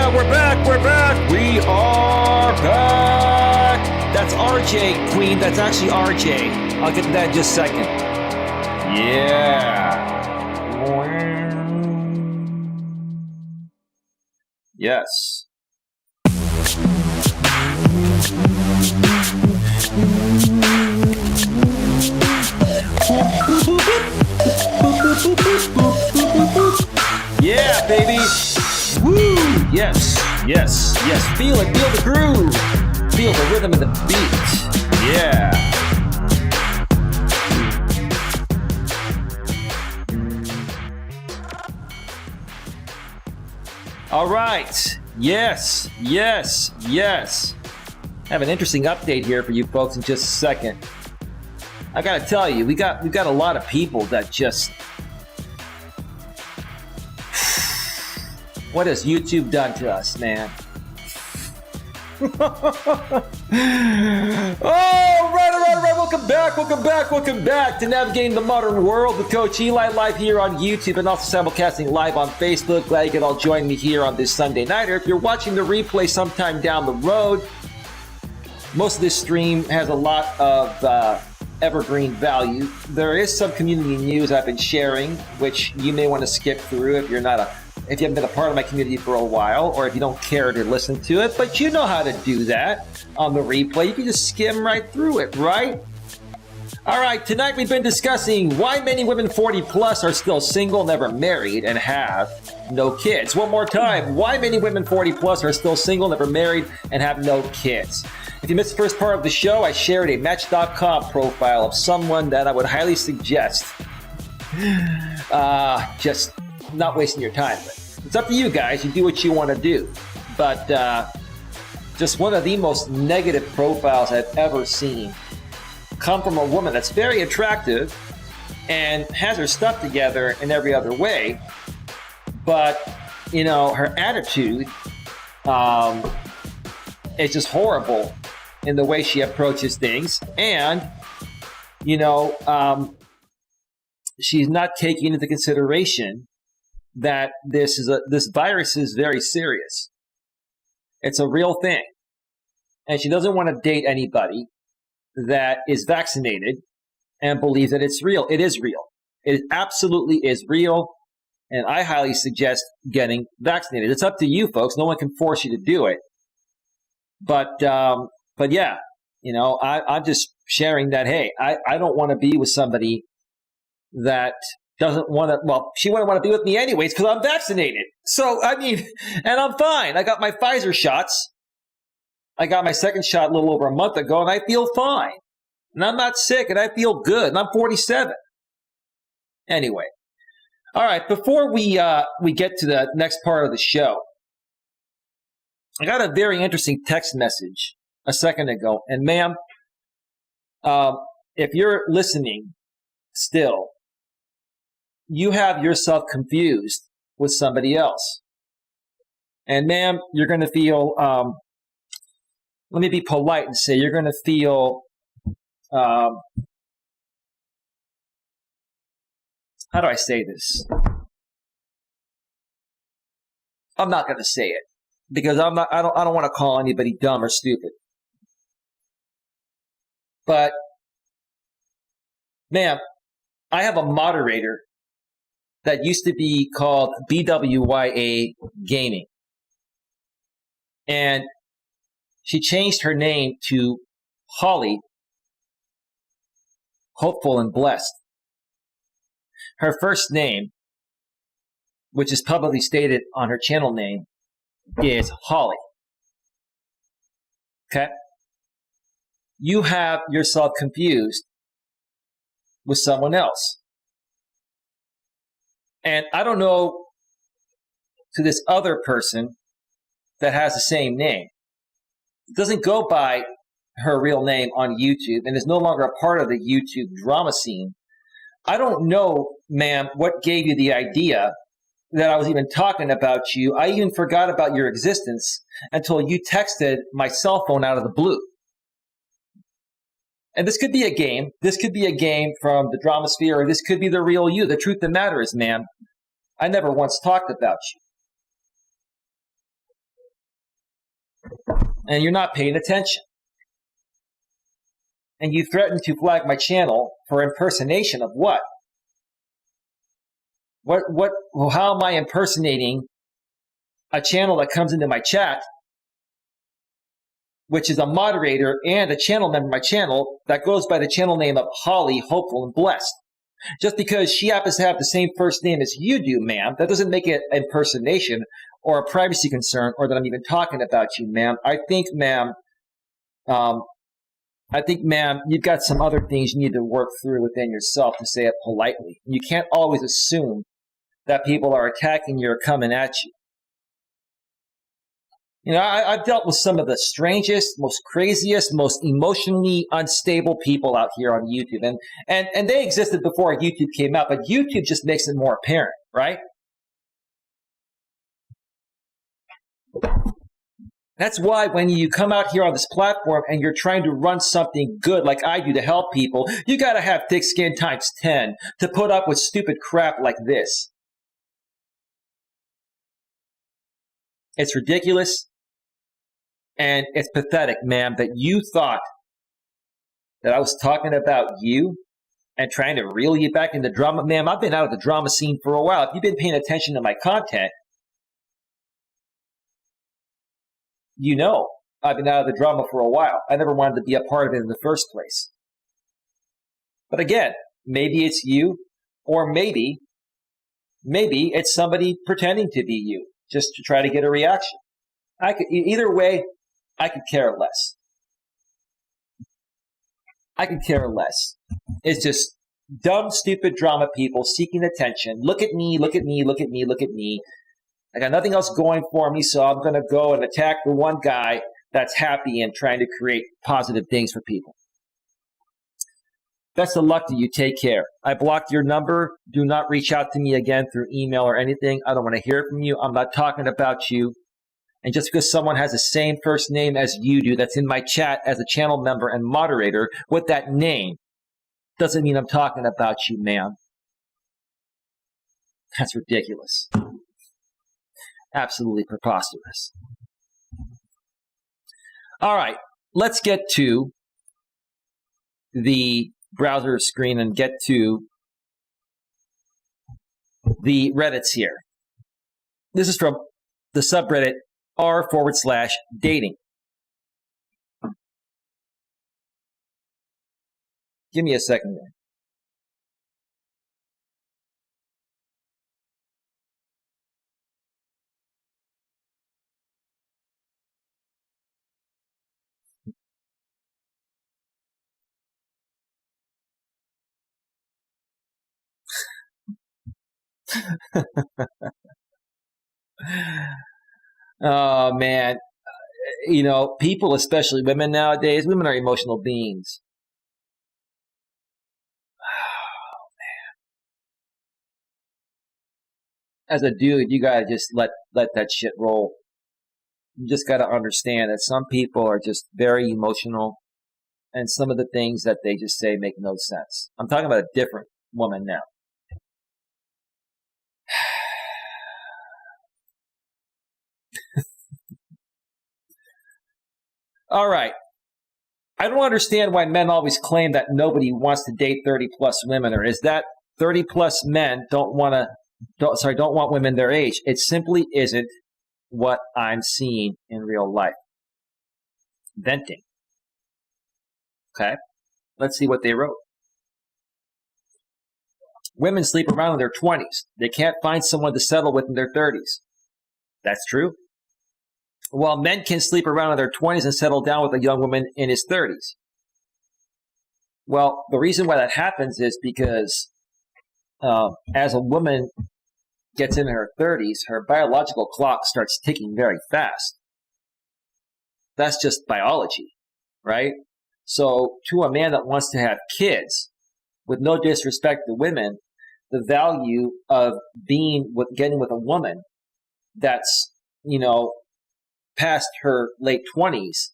Yeah, we're back. We are back. That's RJ, Queen. That's actually RJ. I'll get to that in just a second. Yeah. Yes. Yeah, baby. Woo! Yes. Feel it. Feel the groove. Feel the rhythm of the beat. Yeah. All right. Yes. I have an interesting update here for you folks in just a second. I gotta tell you, we got a lot of people that just. What has YouTube done to us, man? All right. Welcome back to Navigating the Modern World with Coach Eli, live here on YouTube and also simulcasting live on Facebook. Glad you can all join me here on this Sunday night. Or if you're watching the replay sometime down the road, most of this stream has a lot of evergreen value. There is some community news I've been sharing, which you may want to skip through if you haven't been a part of my community for a while, or if you don't care to listen to it, but you know how to do that on the replay. You can just skim right through it, right? All right, tonight we've been discussing why many women 40 plus are still single, never married, and have no kids. One more time, why many women 40 plus are still single, never married, and have no kids. If you missed the first part of the show, I shared a Match.com profile of someone that I would highly suggest just not wasting your time. But it's up to you guys. You do what you want to do. But just one of the most negative profiles I've ever seen come from a woman that's very attractive and has her stuff together in every other way. But, her attitude is just horrible in the way she approaches things. And, she's not taking into consideration that this virus is very serious. It's a real thing. And she doesn't want to date anybody that is vaccinated and believes that it's real. It is real. It absolutely is real. And I highly suggest getting vaccinated. It's up to you folks. No one can force you to do it. But yeah, I'm just sharing that, hey, I don't want to be with somebody that doesn't want to, she wouldn't want to be with me anyways because I'm vaccinated. So, and I'm fine. I got my Pfizer shots. I got my second shot a little over a month ago, and I feel fine. And I'm not sick, and I feel good, and I'm 47. Anyway. All right, before we get to the next part of the show, I got a very interesting text message a second ago. And ma'am, if you're listening still, you have yourself confused with somebody else. And ma'am, you're going to feel, let me be polite and say, you're going to feel, how do I say this? I'm not going to say it because I don't want to call anybody dumb or stupid. But, ma'am, I have a moderator that used to be called BWYA Gaming. And she changed her name to Holly, Hopeful and Blessed. Her first name, which is publicly stated on her channel name, is Holly. Okay? You have yourself confused with someone else. And I don't know to this other person that has the same name. It doesn't go by her real name on YouTube and is no longer a part of the YouTube drama scene. I don't know, ma'am, what gave you the idea that I was even talking about you. I even forgot about your existence until you texted my cell phone out of the blue. And this could be a game. This could be a game from the drama sphere, or this could be the real you. The truth of the matter is, ma'am, I never once talked about you. and you're not paying attention. And you threaten to flag my channel for impersonation of what? How am I impersonating a channel that comes into my chat, which is a moderator and a channel member of my channel that goes by the channel name of Holly, Hopeful, and Blessed? Just because she happens to have the same first name as you do, ma'am, that doesn't make it impersonation or a privacy concern, or that I'm even talking about you, ma'am. I think, ma'am, you've got some other things you need to work through within yourself, to say it politely. You can't always assume that people are attacking you or coming at you. You know, I've dealt with some of the strangest, most craziest, most emotionally unstable people out here on YouTube. And they existed before YouTube came out, but YouTube just makes it more apparent, right? That's why when you come out here on this platform and you're trying to run something good like I do to help people, you got to have thick skin times 10 to put up with stupid crap like this. It's ridiculous. And it's pathetic, ma'am, that you thought that I was talking about you and trying to reel you back into drama. Ma'am, I've been out of the drama scene for a while. If you've been paying attention to my content, you know I've been out of the drama for a while. I never wanted to be a part of it in the first place. But again, maybe it's you, or maybe it's somebody pretending to be you just to try to get a reaction. Either way, I could care less. I could care less. It's just dumb, stupid drama people seeking attention. Look at me, look at me, look at me, look at me. I got nothing else going for me, so I'm going to go and attack the one guy that's happy and trying to create positive things for people. Best of luck to you. Take care. I blocked your number. Do not reach out to me again through email or anything. I don't want to hear from you. I'm not talking about you. And just because someone has the same first name as you do that's in my chat as a channel member and moderator with that name doesn't mean I'm talking about you, ma'am. That's ridiculous. Absolutely preposterous. All right, let's get to the browser screen and get to the Reddits here. This is from the subreddit r/dating. Give me a second there. Oh, man. You know, people, especially women nowadays, women are emotional beings. Oh, man. As a dude, you got to just let that shit roll. You just got to understand that some people are just very emotional, and some of the things that they just say make no sense. I'm talking about a different woman now. All right. I don't understand why men always claim that nobody wants to date 30-plus women, or is that 30-plus men don't want women their age. It simply isn't what I'm seeing in real life. Venting. Okay. Let's see what they wrote. Women sleep around in their 20s. They can't find someone to settle with in their 30s. That's true. While men can sleep around in their 20s and settle down with a young woman in his 30s. Well, the reason why that happens is because as a woman gets in her 30s, her biological clock starts ticking very fast. That's just biology, right? So to a man that wants to have kids, with no disrespect to women, the value of getting with a woman that's, past her late 20s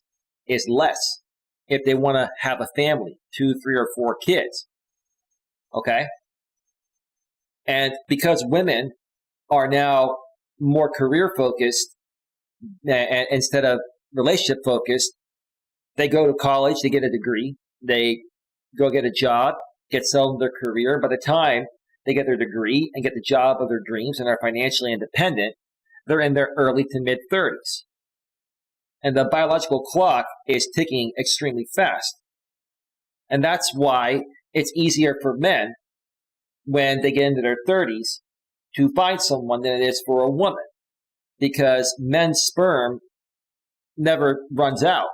is less if they want to have a family, 2, 3, or 4 kids. Okay? And because women are now more career focused instead of relationship focused. They go to college, they get a degree, they go get a job, get settled in their career. By the time they get their degree and get the job of their dreams and are financially independent, they're in their early to mid 30s. And the biological clock is ticking extremely fast. And that's why it's easier for men when they get into their 30s to find someone than it is for a woman, because men's sperm never runs out.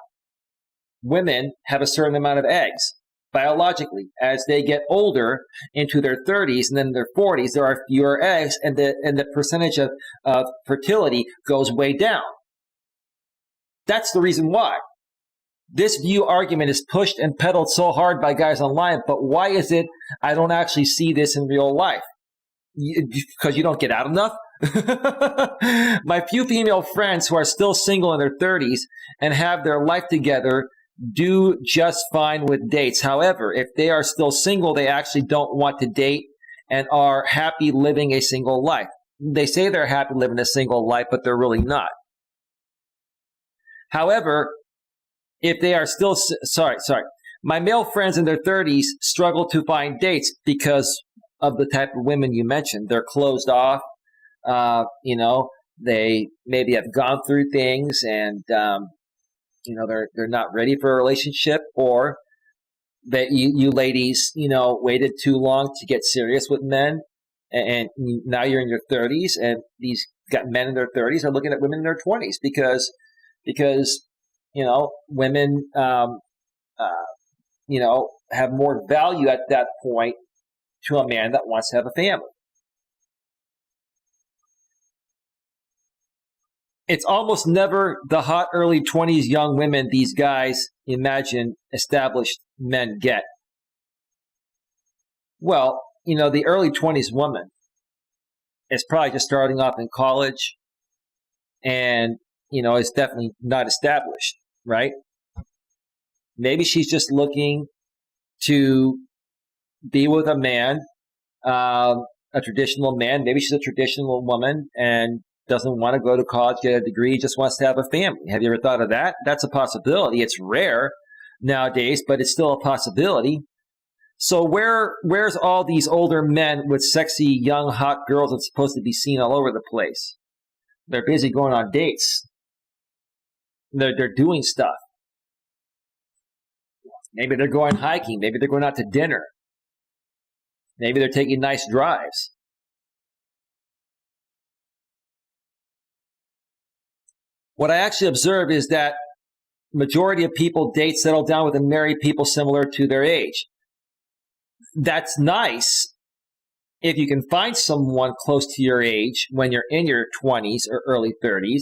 Women have a certain amount of eggs biologically. As they get older into their 30s and then their 40s, there are fewer eggs, and the percentage of fertility goes way down. That's the reason why. This view argument is pushed and peddled so hard by guys online, but why is it I don't actually see this in real life? Because you don't get out enough? My few female friends who are still single in their 30s and have their life together do just fine with dates. However, if they are still single, they actually don't want to date and are happy living a single life. They say they're happy living a single life, but they're really not. However, if they are still, my male friends in their 30s struggle to find dates because of the type of women you mentioned. They're closed off. They maybe have gone through things and, they're not ready for a relationship, or that you ladies, waited too long to get serious with men. And now you're in your 30s, and these men in their 30s are looking at women in their 20s because women, have more value at that point to a man that wants to have a family. It's almost never the hot early 20s young women these guys imagine established men get. Well, the early 20s woman is probably just starting off in college and, is definitely not established, right? Maybe she's just looking to be with a man, a traditional man. Maybe she's a traditional woman and doesn't want to go to college, get a degree, just wants to have a family. Have you ever thought of that? That's a possibility. It's rare nowadays, but it's still a possibility. So where's all these older men with sexy, young, hot girls that's supposed to be seen all over the place? They're busy going on dates. They're doing stuff. Maybe they're going hiking. Maybe they're going out to dinner. Maybe they're taking nice drives. What I actually observed is that majority of people date, settle down with, and marry people similar to their age. That's nice if you can find someone close to your age when you're in your 20s or early 30s.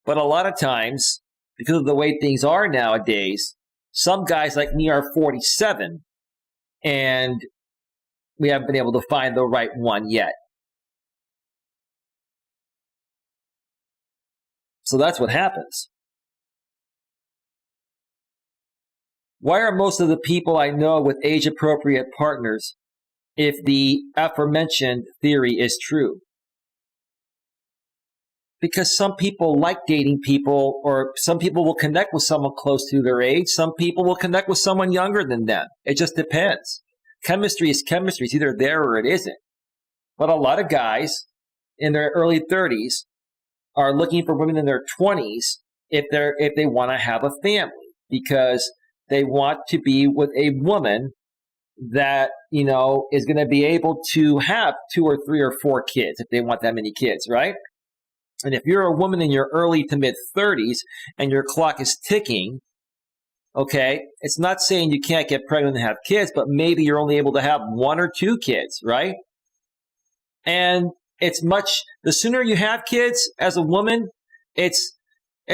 But a lot of times, because of the way things are nowadays, some guys like me are 47, and we haven't been able to find the right one yet. So that's what happens. Why are most of the people I know with age-appropriate partners if the aforementioned theory is true? Because some people like dating people, or some people will connect with someone close to their age. Some people will connect with someone younger than them. It just depends. Chemistry is chemistry. It's either there or it isn't. But a lot of guys in their early 30s are looking for women in their 20s if they want to have a family, because they want to be with a woman that, is going to be able to have 2 or 3 or 4 kids if they want that many kids, right? And if you're a woman in your early to mid 30s and your clock is ticking, okay, it's not saying you can't get pregnant and have kids, but maybe you're only able to have 1 or 2 kids, right? And the sooner you have kids as a woman, it's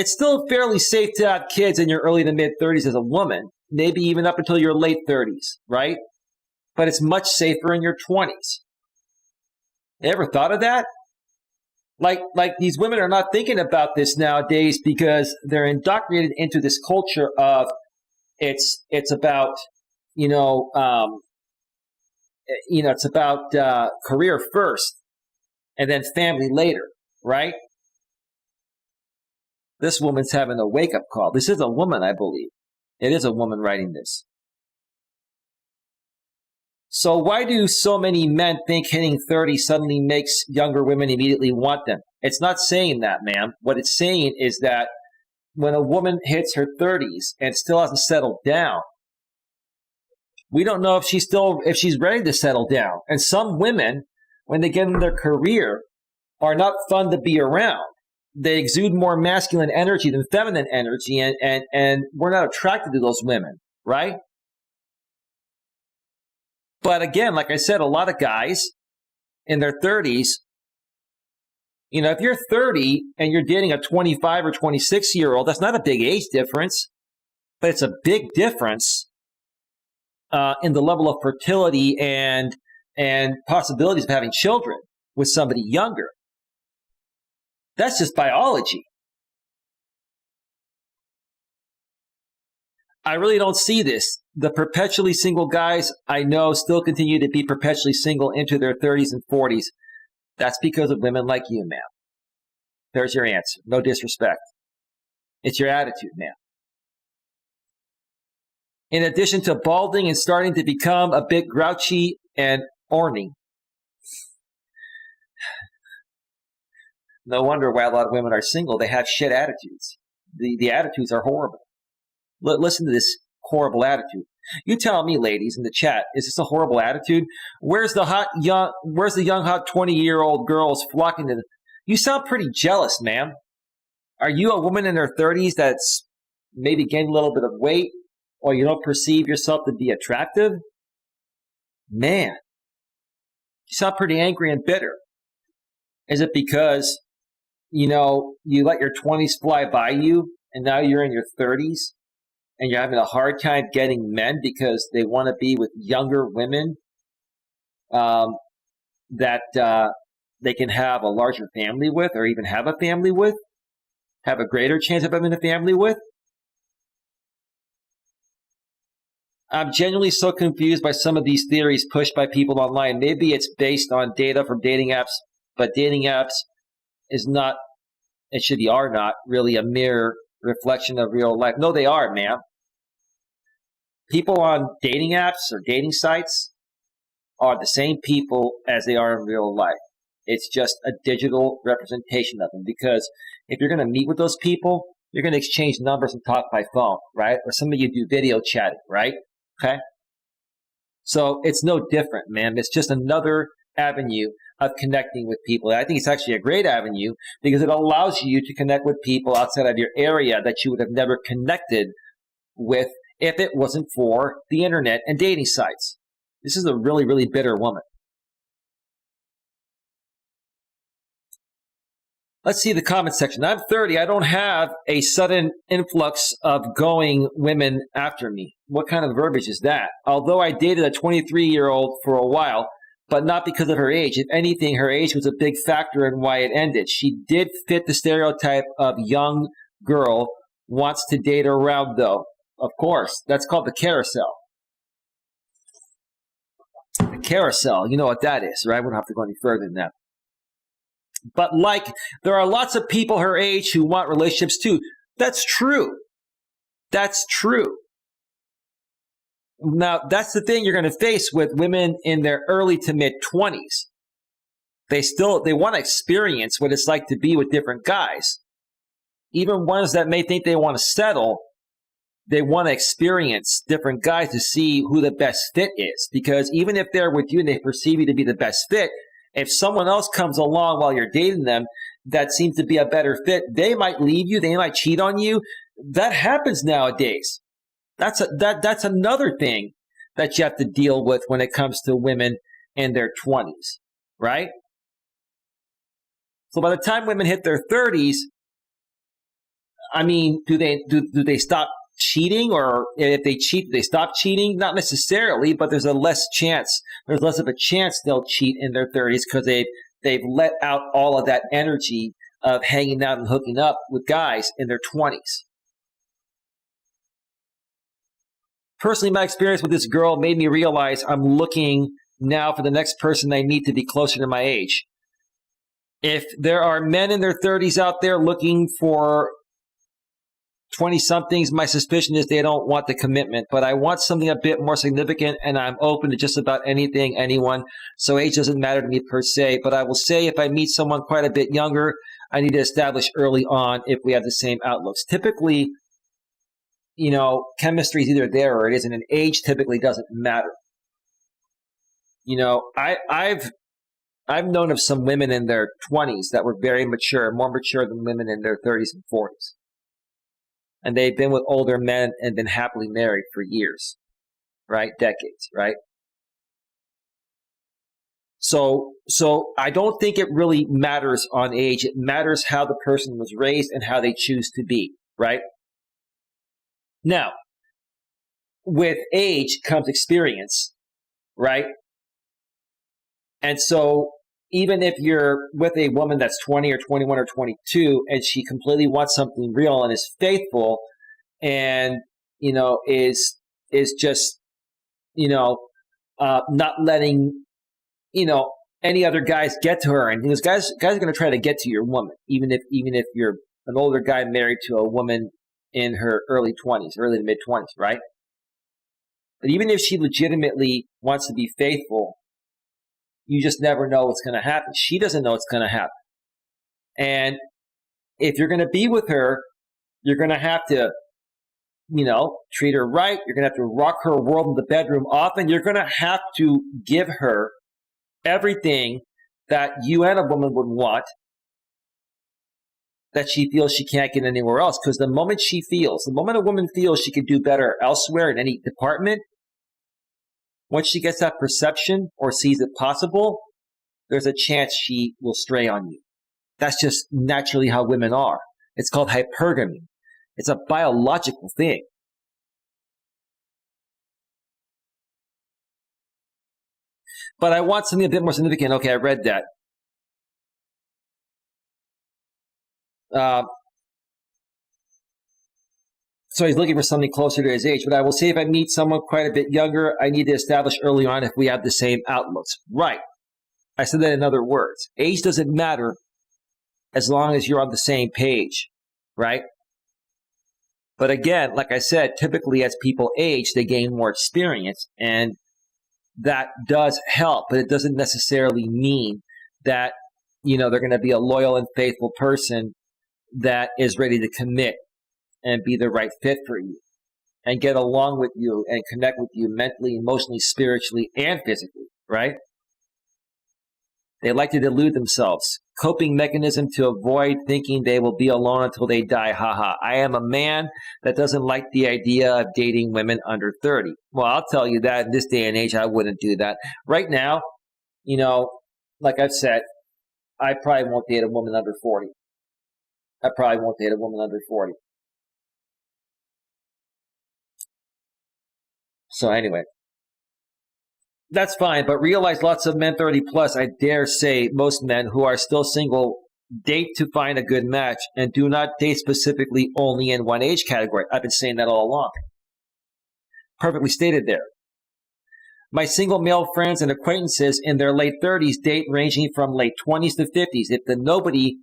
still fairly safe to have kids in your early to mid 30s as a woman, maybe even up until your late 30s, right? But it's much safer in your 20s. You ever thought of that? Like these women are not thinking about this nowadays because they're indoctrinated into this culture of it's about it's about career first and then family later, right? This woman's having a wake-up call. This is a woman, I believe. It is a woman writing this. So why do so many men think hitting 30 suddenly makes younger women immediately want them? It's not saying that, ma'am. What it's saying is that when a woman hits her 30s and still hasn't settled down, we don't know if she's ready to settle down. And some women, when they get in their career, are not fun to be around. They exude more masculine energy than feminine energy, and we're not attracted to those women, right? But again, like I said, a lot of guys in their 30s, if you're 30 and you're dating a 25 or 26-year-old, that's not a big age difference, but it's a big difference in the level of fertility and possibilities of having children with somebody younger. That's just biology. I really don't see this. The perpetually single guys I know still continue to be perpetually single into their 30s and 40s. That's because of women like you, ma'am. There's your answer. No disrespect. It's your attitude, ma'am. In addition to balding and starting to become a bit grouchy and orny. No wonder why a lot of women are single. They have shit attitudes. The attitudes are horrible. Listen to this horrible attitude. You tell me, ladies, in the chat, is this a horrible attitude? Where's the young hot 20-year-old girls flocking to? You sound pretty jealous, ma'am. Are you a woman in her 30s that's maybe gained a little bit of weight, or you don't perceive yourself to be attractive? Man, you sound pretty angry and bitter. Is it because you let your 20s fly by you, and now you're in your 30s, and you're having a hard time getting men because they want to be with younger women that they can have a larger family with, or even have a family with, have a greater chance of having a family with? I'm genuinely so confused by some of these theories pushed by people online. Maybe it's based on data from dating apps, but dating apps are not really a mere reflection of real life. No, they are, ma'am. People on dating apps or dating sites are the same people as they are in real life. It's just a digital representation of them, because if you're going to meet with those people, you're going to exchange numbers and talk by phone, right? Or some of you do video chatting, right? Okay? So it's no different, man. It's just another avenue of connecting with people. And I think it's actually a great avenue because it allows you to connect with people outside of your area that you would have never connected with if it wasn't for the internet and dating sites. This is a really, really bitter woman. Let's see the comment section. I'm 30. I don't have a sudden influx of going women after me. What kind of verbiage is that? Although I dated a 23-year-old for a while, but not because of her age. If anything, her age was a big factor in why it ended. She did fit the stereotype of young girl, wants to date around though. Of course, that's called the carousel. The carousel, you know what that is, right? We don't have to go any further than that. But there are lots of people her age who want relationships too. That's true. That's true. Now, that's the thing you're going to face with women in their early to mid 20s. They want to experience what it's like to be with different guys. Even ones that may think they want to settle, they want to experience different guys to see who the best fit is. Because even if they're with you and they perceive you to be the best fit, if someone else comes along while you're dating them that seems to be a better fit, they might leave you, they might cheat on you. That happens nowadays. That's another thing that you have to deal with when it comes to women in their 20s, right? So by the time women hit their 30s, I mean, do they stop cheating, or if they cheat, do they stop cheating? Not necessarily, but there's less of a chance they'll cheat in their 30s because they've let out all of that energy of hanging out and hooking up with guys in their 20s. Personally, my experience with this girl made me realize I'm looking now for the next person I meet to be closer to my age. If there are men in their 30s out there looking for 20-somethings, my suspicion is they don't want the commitment, but I want something a bit more significant, and I'm open to just about anything, anyone. So age doesn't matter to me per se, but I will say if I meet someone quite a bit younger, I need to establish early on if we have the same outlooks. Typically, chemistry is either there or it isn't, and age typically doesn't matter. I've known of some women in their 20s that were very mature, more mature than women in their 30s and 40s. And they've been with older men and been happily married for years, right? Decades, right? So I don't think it really matters on age. It matters how the person was raised and how they choose to be, right? Now, with age comes experience, right? And so even if you're with a woman that's 20 or 21 or 22 and she completely wants something real and is faithful and, is just, not letting, any other guys get to her. And those guys are going to try to get to your woman, even if you're an older guy married to a woman in her early to mid 20s, right? But even if she legitimately wants to be faithful, you just never know what's going to happen. She doesn't know what's going to happen. And if you're going to be with her, you're going to have to, treat her right. You're going to have to rock her world in the bedroom often. You're going to have to give her everything that you and a woman would want that she feels she can't get anywhere else. Because the moment a woman feels she can do better elsewhere in any department, once she gets that perception or sees it possible, there's a chance she will stray on you. That's just naturally how women are. It's called hypergamy. It's a biological thing. But I want something a bit more significant. Okay, I read that. So he's looking for something closer to his age. But I will say if I meet someone quite a bit younger, I need to establish early on if we have the same outlooks. Right. I said that in other words. Age doesn't matter as long as you're on the same page, right? But again, like I said, typically as people age, they gain more experience, and that does help, but it doesn't necessarily mean that, they're going to be a loyal and faithful person that is ready to commit and be the right fit for you and get along with you and connect with you mentally, emotionally, spiritually, and physically, right? They like to delude themselves. Coping mechanism to avoid thinking they will be alone until they die. Haha. I am a man that doesn't like the idea of dating women under 30. Well, I'll tell you that in this day and age, I wouldn't do that. Right now, like I've said, I probably won't date a woman under 40. So anyway, that's fine, but realize lots of men 30 plus, I dare say most men who are still single date to find a good match and do not date specifically only in one age category. I've been saying that all along. Perfectly stated there. My single male friends and acquaintances in their late 30s date ranging from late 20s to 50s. If the nobody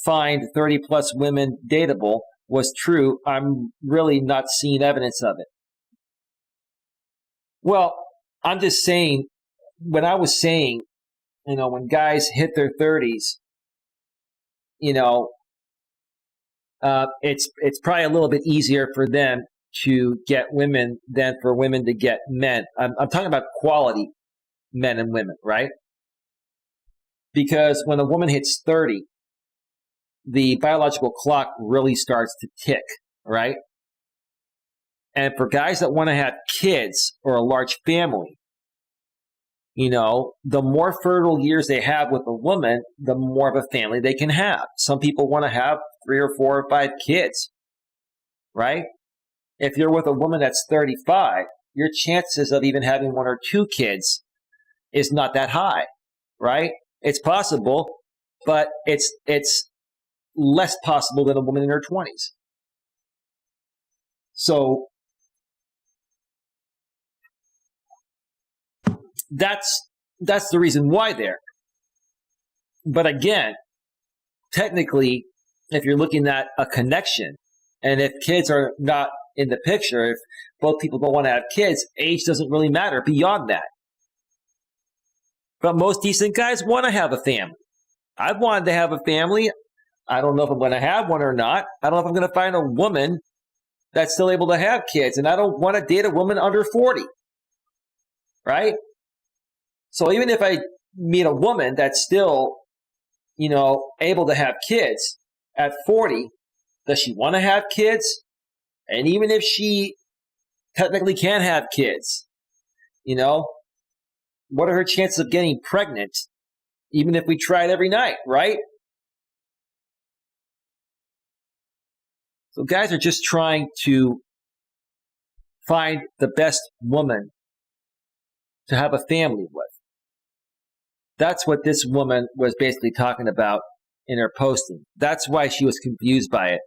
find 30 plus women dateable was true, I'm really not seeing evidence of it. Well, I'm just saying, when I was saying, when guys hit their 30s, it's probably a little bit easier for them to get women than for women to get men. I'm talking about quality men and women, right? Because when a woman hits 30, the biological clock really starts to tick, right? And for guys that want to have kids or a large family, the more fertile years they have with a woman, the more of a family they can have. Some people want to have 3 or 4 or 5 kids, right? If you're with a woman that's 35, your chances of even having 1 or 2 kids is not that high, right? It's possible, but it's less possible than a woman in her 20s. So that's the reason why there. But again, technically, if you're looking at a connection And if kids are not in the picture, if both people don't want to have kids, age doesn't really matter beyond that. But most decent guys want to have a family. I've wanted to have a family. I don't know if I'm going to have one or not. I don't know if I'm going to find a woman that's still able to have kids. And I don't want to date a woman under 40. Right? So even if I meet a woman that's still, able to have kids at 40, does she want to have kids? And even if she technically can have kids, what are her chances of getting pregnant, even if we tried every night, right? So guys are just trying to find the best woman to have a family with. That's what this woman was basically talking about in her posting. That's why she was confused by it.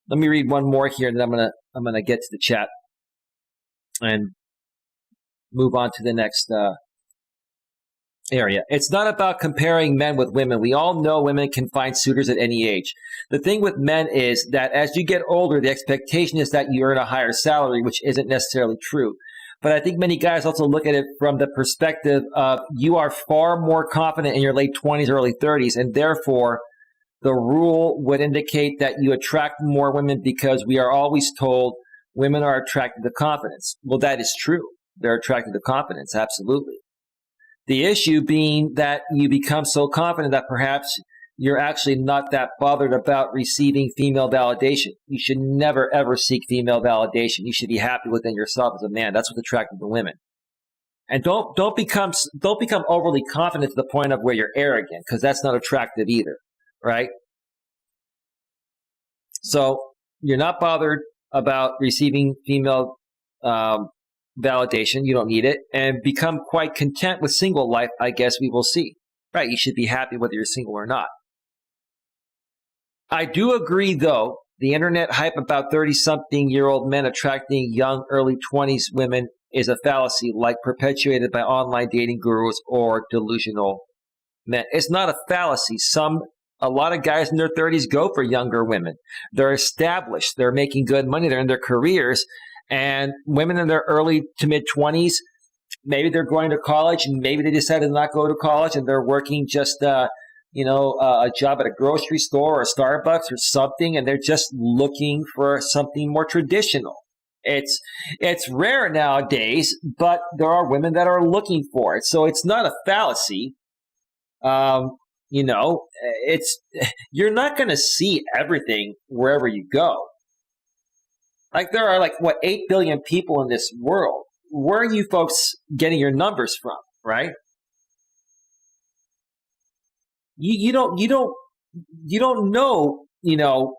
Let me read one more here, and then I'm gonna get to the chat and move on to the next area. It's not about comparing men with women. We all know women can find suitors at any age. The thing with men is that as you get older, the expectation is that you earn a higher salary, which isn't necessarily true. But I think many guys also look at it from the perspective of you are far more confident in your late 20s, early 30s, and therefore the rule would indicate that you attract more women because we are always told women are attracted to confidence. Well, that is true. They're attracted to confidence, absolutely. The issue being that you become so confident that perhaps you're actually not that bothered about receiving female validation. You should never, ever seek female validation. You should be happy within yourself as a man. That's what's attractive to women. And don't become overly confident to the point of where you're arrogant, because that's not attractive either, right? So you're not bothered about receiving female validation. You don't need it. And become quite content with single life, I guess we will see. Right? You should be happy whether you're single or not. I do agree, though, the internet hype about 30-something-year-old men attracting young, early 20s women is a fallacy, like perpetuated by online dating gurus or delusional men. It's not a fallacy. A lot of guys in their 30s go for younger women. They're established. They're making good money. They're in their careers. And women in their early to mid-20s, maybe they're going to college, and maybe they decided to not go to college, and they're working just a job at a grocery store or Starbucks or something, and they're just looking for something more traditional. It's rare nowadays, but there are women that are looking for it. So it's not a fallacy. You're not going to see everything wherever you go. Like there are 8 billion people in this world. Where are you folks getting your numbers from, right? You don't know,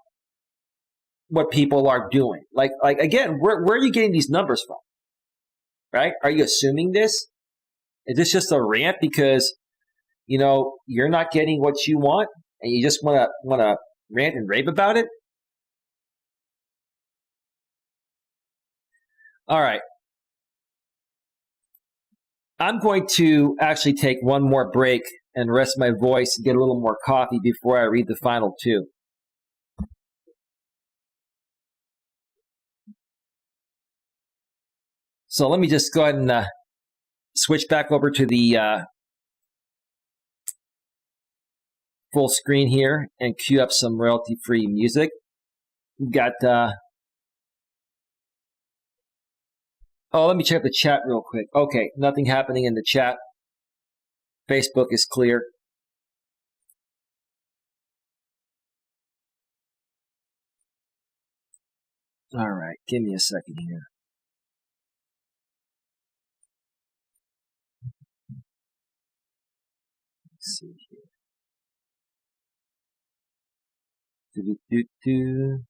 what people are doing. Like again, where are you getting these numbers from? Right? Are you assuming this? Is this just a rant because you're not getting what you want and you just want to rant and rave about it? All right. I'm going to actually take one more break and rest my voice and get a little more coffee before I read the final two. So let me just go ahead and switch back over to the full screen here and cue up some royalty-free music. We've got... let me check the chat real quick. Okay, nothing happening in the chat. Facebook is clear. All right, give me a second here. Let's see here. Let's see here.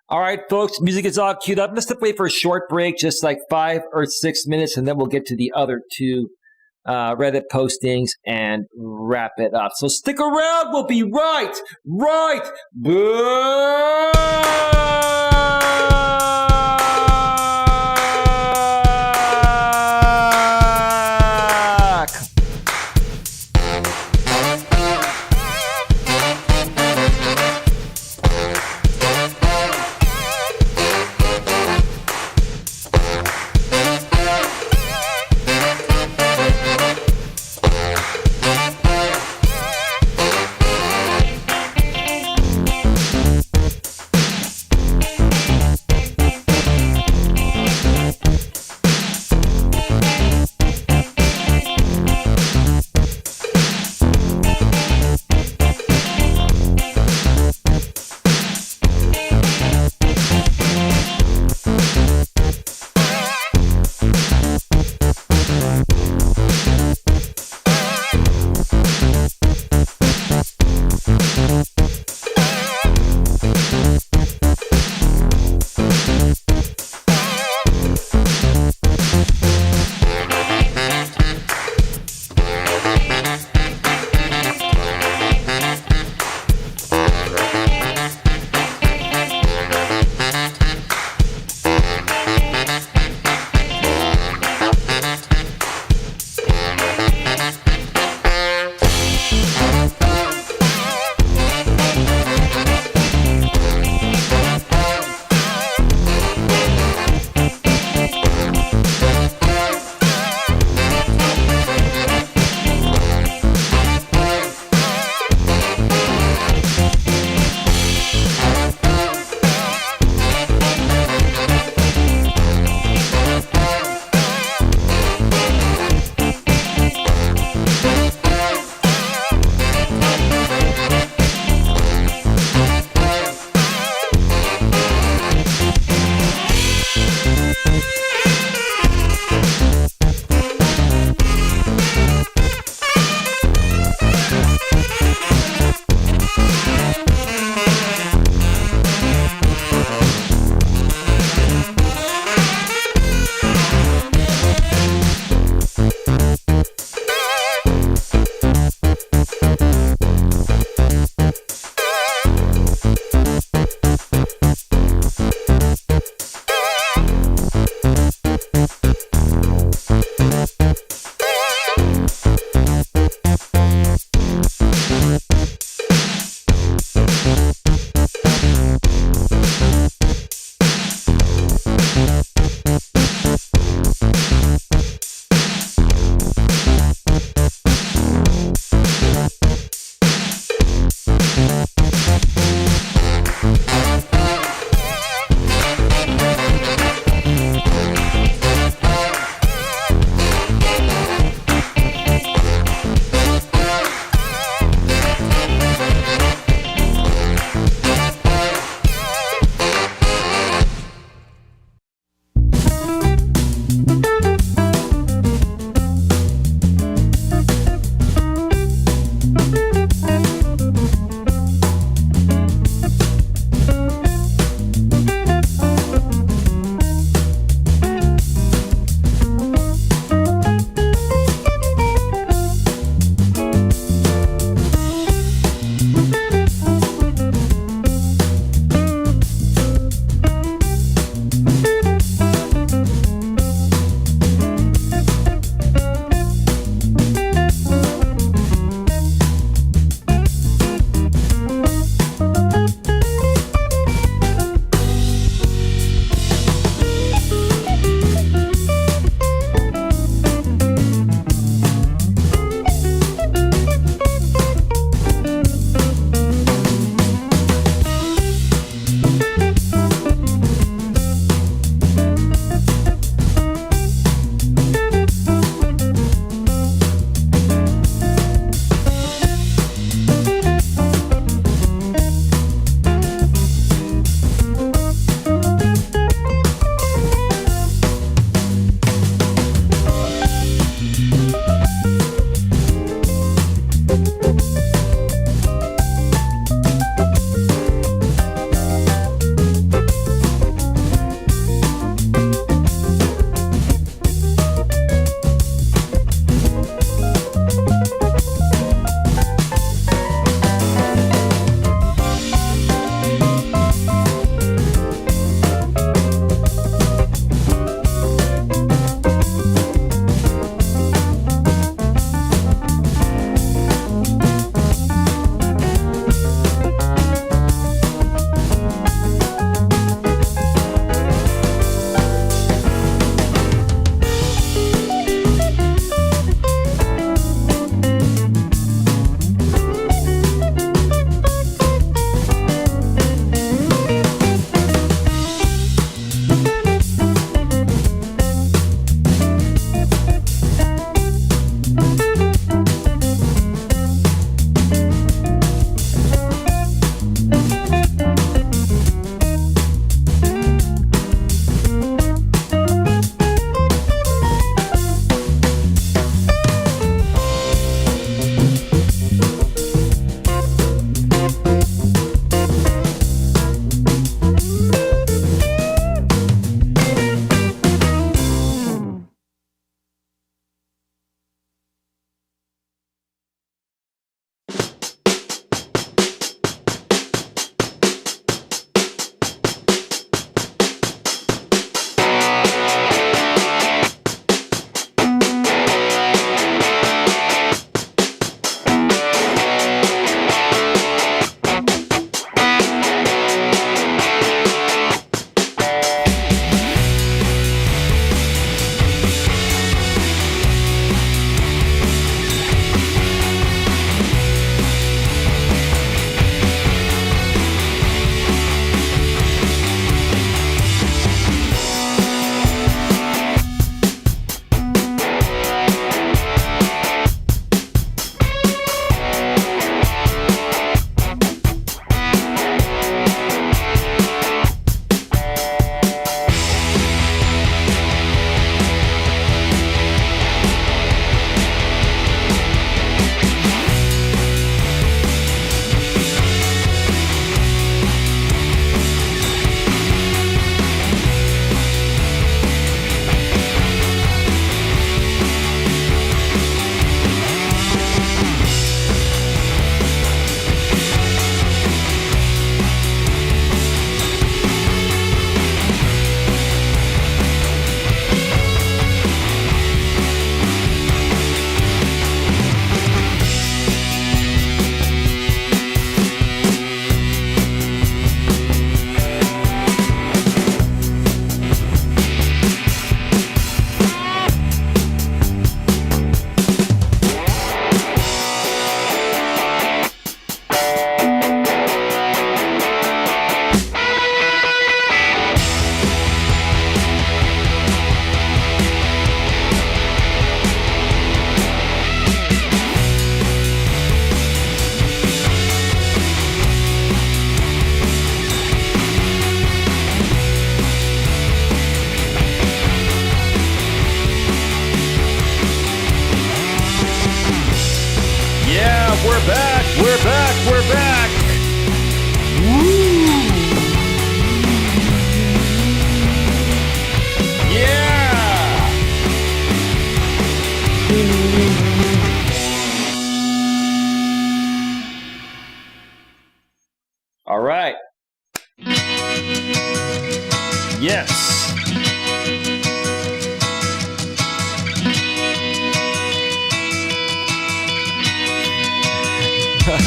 All right, folks, music is all queued up. Let's step away for a short break, just like 5 or 6 minutes, and then we'll get to the other two Reddit postings and wrap it up. So stick around. We'll be right back.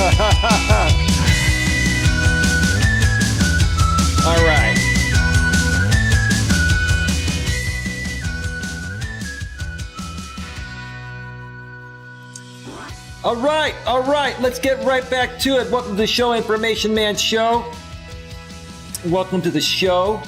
All right. All right. Let's get right back to it. Welcome to the show, Information Man Show. Welcome to the show.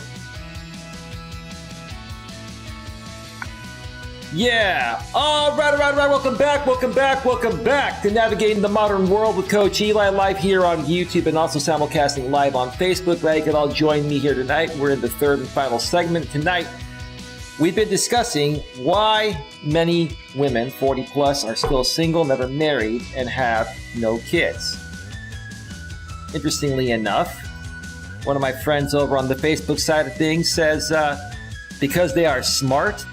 Yeah. All right. Welcome back to Navigating the Modern World with Coach Eli, live here on YouTube and also simulcasting live on Facebook. Glad you can all join me here tonight. We're in the third and final segment tonight. We've been discussing why many women, 40 plus, are still single, never married, and have no kids. Interestingly enough, one of my friends over on the Facebook side of things says, because they are smart.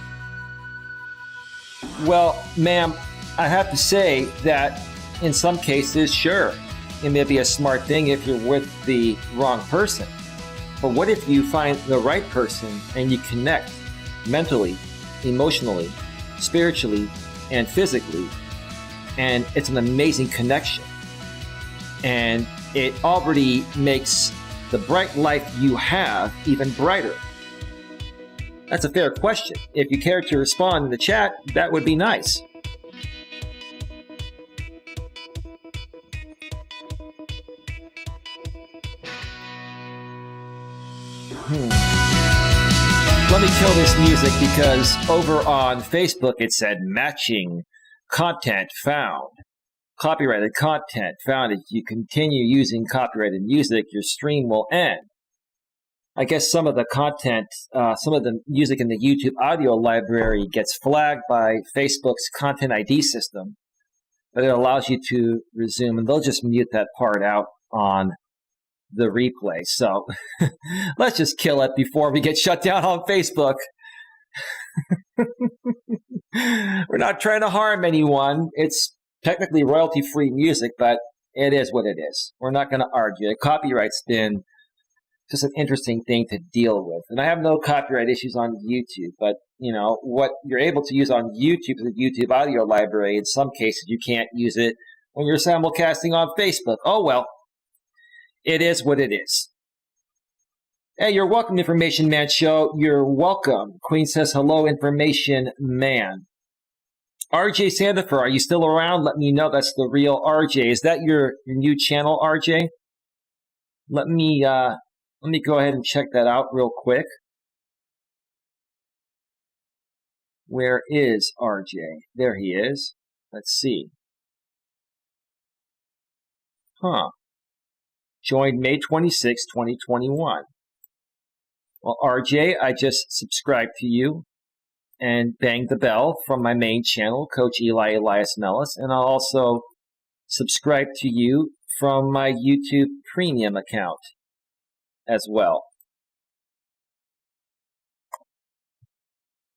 Well, ma'am, I have to say that in some cases, sure, it may be a smart thing if you're with the wrong person. But what if you find the right person and you connect mentally, emotionally, spiritually, and physically, and it's an amazing connection, and it already makes the bright life you have even brighter? That's a fair question. If you care to respond in the chat, that would be nice. Let me kill this music because over on Facebook it said matching content found. Copyrighted content found. If you continue using copyrighted music, your stream will end. I guess some of the content, some of the music in the YouTube audio library gets flagged by Facebook's content ID system, but it allows you to resume, and they'll just mute that part out on the replay. So let's just kill it before we get shut down on Facebook. We're not trying to harm anyone. It's technically royalty-free music, but it is what it is. We're not going to argue it. Copyright's been just an interesting thing to deal with. And I have no copyright issues on YouTube, but you know, what you're able to use on YouTube is the YouTube audio library. In some cases, you can't use it when you're simulcasting on Facebook. Oh, well, it is what it is. Hey, you're welcome, Information Man Show. You're welcome. Queen says, hello, Information Man. RJ Sandifer, are you still around? Let me know. That's the real RJ. Is that your new channel, RJ? Let me go ahead and check that out real quick. Where is RJ? There he is. Let's see. Joined May 26, 2021. Well, RJ, I just subscribed to you and banged the bell from my main channel, Coach Eli, Elias Melas, and I'll also subscribe to you from my YouTube Premium account as well.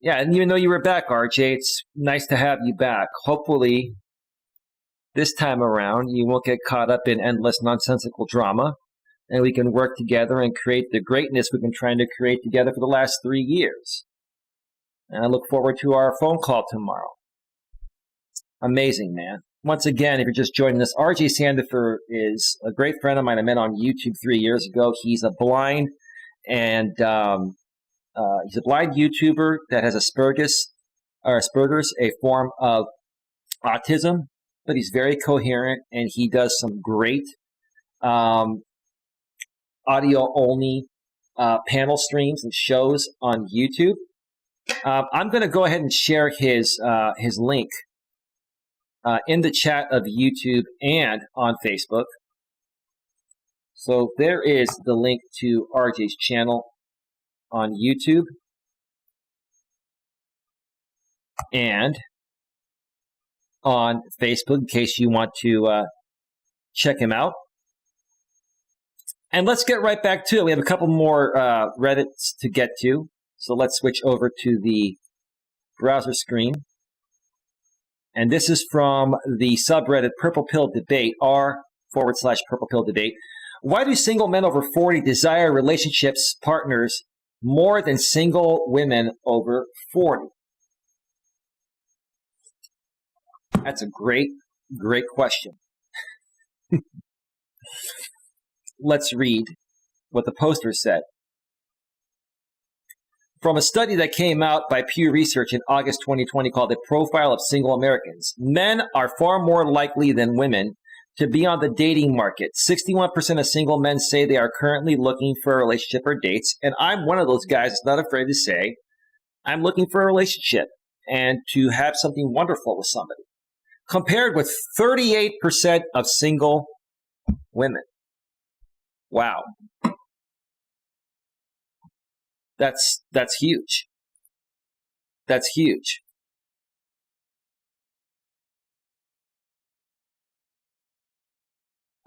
Yeah, and even though you were back, RJ, it's nice to have you back. Hopefully, this time around, you won't get caught up in endless nonsensical drama, and we can work together and create the greatness we've been trying to create together for the last 3 years. And I look forward to our phone call tomorrow. Amazing, man. Once again, if you're just joining us, RJ Sandifer is a great friend of mine I met on YouTube 3 years ago. He's a blind and he's a blind YouTuber that has Asperger's, a form of autism, but he's very coherent and he does some great audio-only panel streams and shows on YouTube. I'm going to go ahead and share his link in the chat of YouTube and on Facebook. So there is the link to RJ's channel on YouTube and on Facebook in case you want to check him out. And let's get right back to it. We have a couple more Reddits to get to. So let's switch over to the browser screen. And this is from the subreddit Purple Pill Debate, r/Purple Pill Debate. Why do single men over 40 desire relationships partners more than single women over 40? That's a great question. Let's read what the poster said. From a study that came out by Pew Research in August 2020 called The Profile of Single Americans, men are far more likely than women to be on the dating market. 61% of single men say they are currently looking for a relationship or dates, and I'm one of those guys that's not afraid to say I'm looking for a relationship and to have something wonderful with somebody, compared with 38% of single women. Wow. That's huge. That's huge.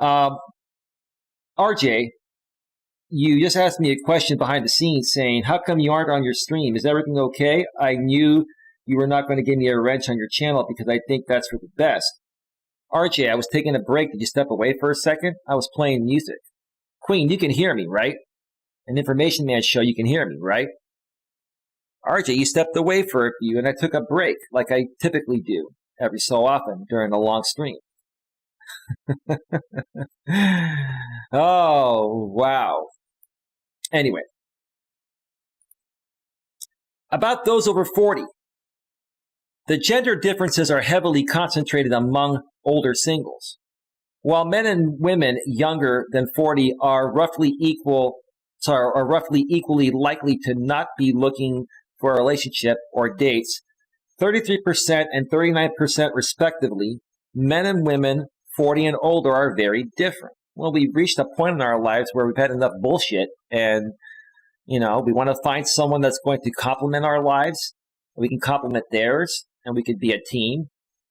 RJ, you just asked me a question behind the scenes saying, how come you aren't on your stream? Is everything okay? I knew you were not going to give me a wrench on your channel because I think that's for the best. RJ, I was taking a break. Did you step away for a second? I was playing music. Queen, you can hear me, right? An Information Man show, you can hear me, right? RJ, you stepped away for a few, and I took a break like I typically do every so often during a long stream. Oh, wow. Anyway, about those over 40, the gender differences are heavily concentrated among older singles. While men and women younger than 40 are roughly equally likely to not be looking for a relationship or dates, 33% and 39% respectively, men and women 40 and older are very different. Well, we've reached a point in our lives where we've had enough bullshit, and we want to find someone that's going to complement our lives. We can complement theirs, and we could be a team,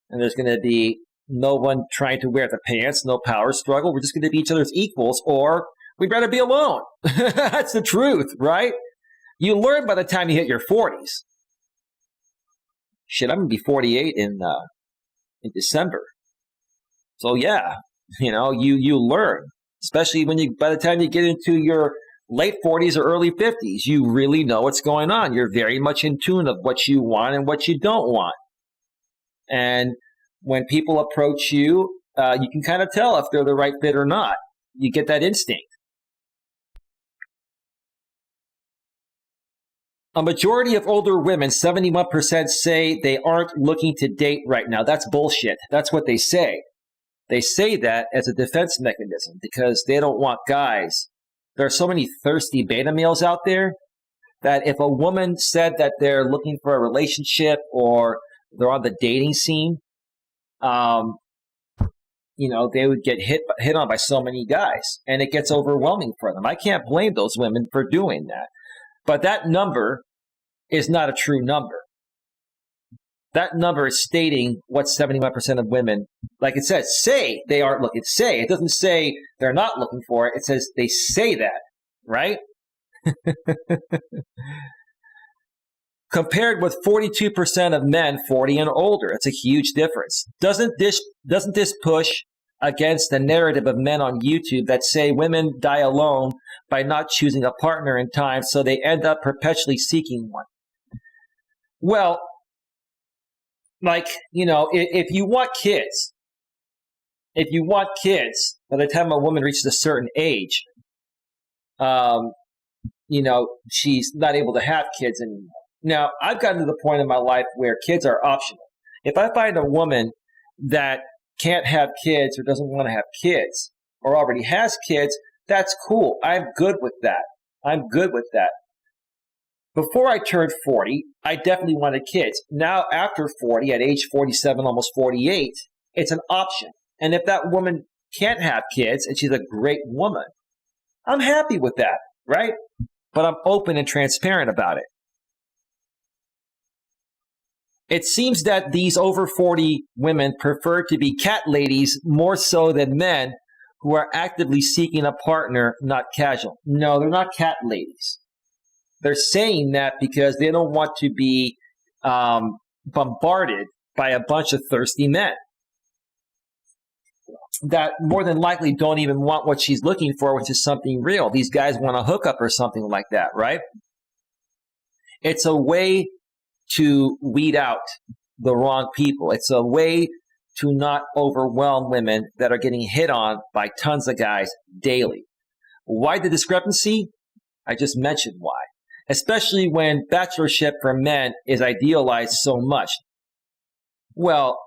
and there's going to be no one trying to wear the pants, no power struggle. We're just going to be each other's equals, or we'd rather be alone. That's the truth, right? You learn by the time you hit your 40s. Shit, I'm going to be 48 in December. So yeah, you learn, especially by the time you get into your late 40s or early 50s, you really know what's going on. You're very much in tune of what you want and what you don't want. And when people approach you, you can kind of tell if they're the right fit or not. You get that instinct. A majority of older women, 71%, say they aren't looking to date right now. That's bullshit. That's what they say. They say that as a defense mechanism because they don't want guys. There are so many thirsty beta males out there that if a woman said that they're looking for a relationship or they're on the dating scene, they would get hit on by so many guys, and it gets overwhelming for them. I can't blame those women for doing that. But that number is not a true number. That number is stating what 71% of women, like it says, say they aren't looking. Say. It doesn't say they're not looking for it. It says they say that, right? Compared with 42% of men 40 and older. It's a huge difference. Doesn't this push against the narrative of men on YouTube that say women die alone by not choosing a partner in time, so they end up perpetually seeking one? Well, if you want kids, by the time a woman reaches a certain age, she's not able to have kids anymore. Now, I've gotten to the point in my life where kids are optional. If I find a woman that can't have kids or doesn't want to have kids or already has kids, that's cool. I'm good with that. Before I turned 40, I definitely wanted kids. Now, after 40, at age 47, almost 48, it's an option. And if that woman can't have kids and she's a great woman, I'm happy with that, right? But I'm open and transparent about it. It seems that these over 40 women prefer to be cat ladies more so than men who are actively seeking a partner, not casual. No, they're not cat ladies. They're saying that because they don't want to be bombarded by a bunch of thirsty men that more than likely don't even want what she's looking for, which is something real. These guys want to hook up or something like that, right? It's a way to weed out the wrong people. It's a way to not overwhelm women that are getting hit on by tons of guys daily. Why the discrepancy? I just mentioned why. Especially when bachelorship for men is idealized so much. Well,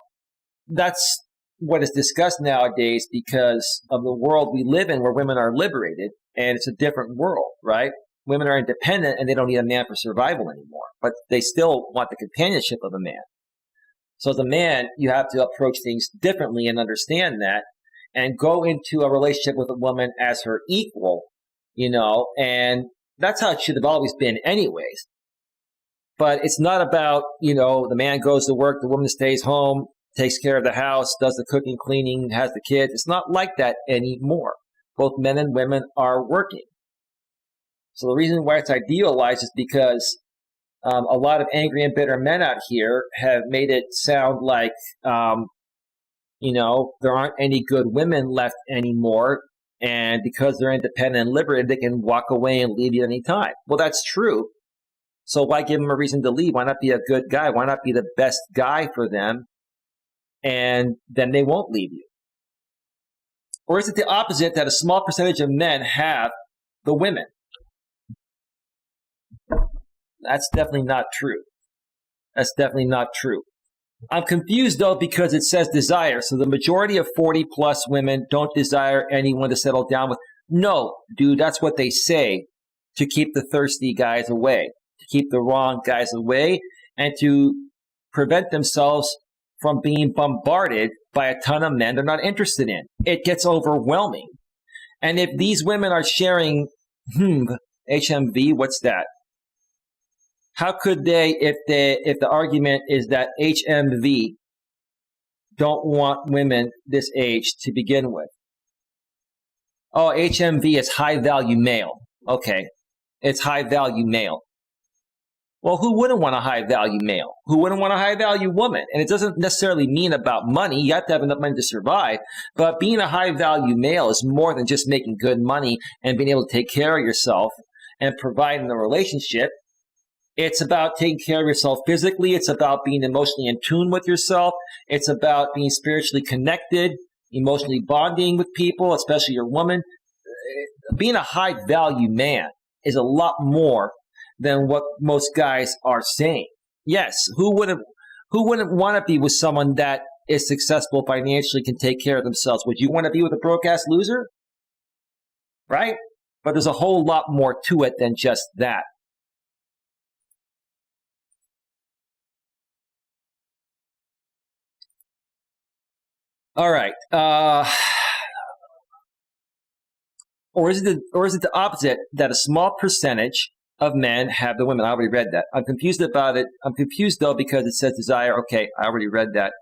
that's what is discussed nowadays because of the world we live in where women are liberated, and it's a different world, right? Women are independent and they don't need a man for survival anymore, but they still want the companionship of a man. So as a man, you have to approach things differently and understand that and go into a relationship with a woman as her equal, and that's how it should have always been anyways. But it's not about, the man goes to work, the woman stays home, takes care of the house, does the cooking, cleaning, has the kids. It's not like that anymore. Both men and women are working. So the reason why it's idealized is because a lot of angry and bitter men out here have made it sound like, there aren't any good women left anymore. And because they're independent and liberated, they can walk away and leave you anytime. Well, that's true. So why give them a reason to leave? Why not be a good guy? Why not be the best guy for them? And then they won't leave you. Or is it the opposite, that a small percentage of men have the women? That's definitely not true. That's definitely not true. I'm confused, though, because it says desire. So the majority of 40-plus women don't desire anyone to settle down with. No, dude, that's what they say to keep the thirsty guys away, to keep the wrong guys away, and to prevent themselves from being bombarded by a ton of men they're not interested in. It gets overwhelming. And if these women are sharing, HMV, what's that? How could they, if the argument is that HMV don't want women this age to begin with? Oh, HMV is high value male. Okay. It's high value male. Well, who wouldn't want a high value male? Who wouldn't want a high value woman? And it doesn't necessarily mean about money. You have to have enough money to survive. But being a high value male is more than just making good money and being able to take care of yourself and providing a relationship. It's about taking care of yourself physically. It's about being emotionally in tune with yourself. It's about being spiritually connected, emotionally bonding with people, especially your woman. Being a high value man is a lot more than what most guys are saying. Yes, who wouldn't want to be with someone that is successful financially, can take care of themselves? Would you want to be with a broke-ass loser? Right? But there's a whole lot more to it than just that. All right. Or is it the opposite, that a small percentage of men have the women? I already read that. I'm confused about it. I'm confused, though, because it says desire. Okay, I already read that.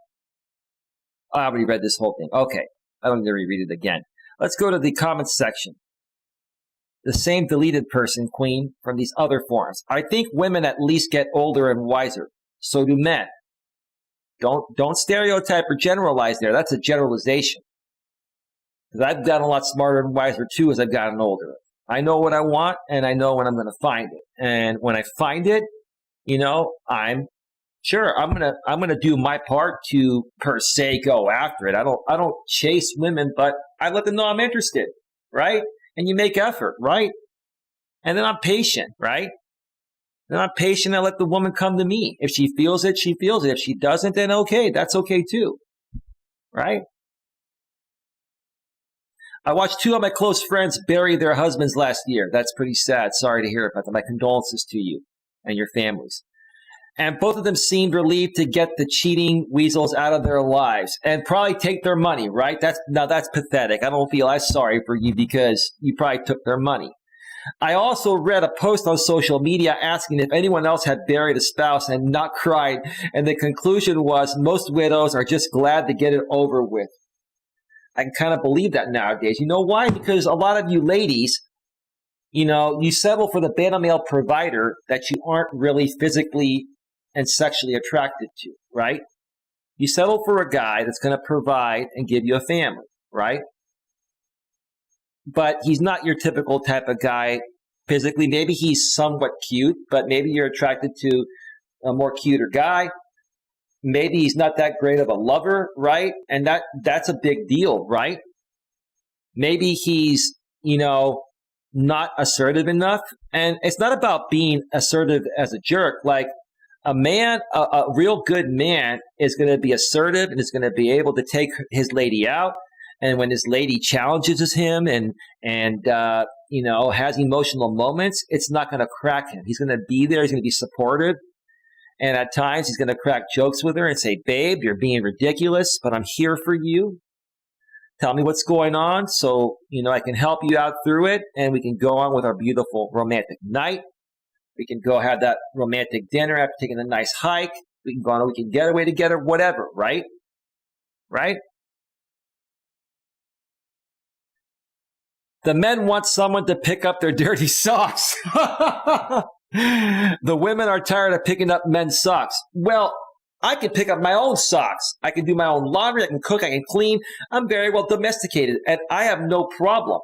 I already read this whole thing. Okay, I don't need to reread it again. Let's go to the comments section. The same deleted person, Queen, from these other forums. I think women at least get older and wiser. So do men. Don't stereotype or generalize there. That's a generalization. Because I've gotten a lot smarter and wiser, too, as I've gotten older. I know what I want, and I know when I'm going to find it. And when I find it, I'm gonna do my part to, per se, go after it. I don't chase women, but I let them know I'm interested, right? And you make effort, right? And then I'm patient, right? Then I'm patient. I let the woman come to me. If she feels it, she feels it. If she doesn't, then okay, that's okay too, right? I watched 2 of my close friends bury their husbands last year. That's pretty sad. Sorry to hear about that. My condolences to you and your families. And both of them seemed relieved to get the cheating weasels out of their lives and probably take their money, right? That's pathetic. I don't feel as sorry for you because you probably took their money. I also read a post on social media asking if anyone else had buried a spouse and not cried. And the conclusion was most widows are just glad to get it over with. I can kind of believe that nowadays. You know why? Because a lot of you ladies, you settle for the beta male provider that you aren't really physically and sexually attracted to, right? You settle for a guy that's going to provide and give you a family, right? But he's not your typical type of guy physically. Maybe he's somewhat cute, but maybe you're attracted to a more cuter guy. maybe he's not that great of a lover, right? And that's a big deal, right? Maybe he's, not assertive enough. And it's not about being assertive as a jerk. Like a man, a real good man is going to be assertive and is going to be able to take his lady out. And when his lady challenges him and has emotional moments, it's not going to crack him. He's going to be there. He's going to be supportive. And at times he's going to crack jokes with her and say, babe, you're being ridiculous, but I'm here for you. Tell me what's going on so, I can help you out through it, and we can go on with our beautiful romantic night. We can go have that romantic dinner after taking a nice hike. We can go on a weekend getaway together, whatever, right? Right? The men want someone to pick up their dirty socks. The women are tired of picking up men's socks. Well, I can pick up my own socks. I can do my own laundry. I can cook. I can clean. I'm very well domesticated, and I have no problem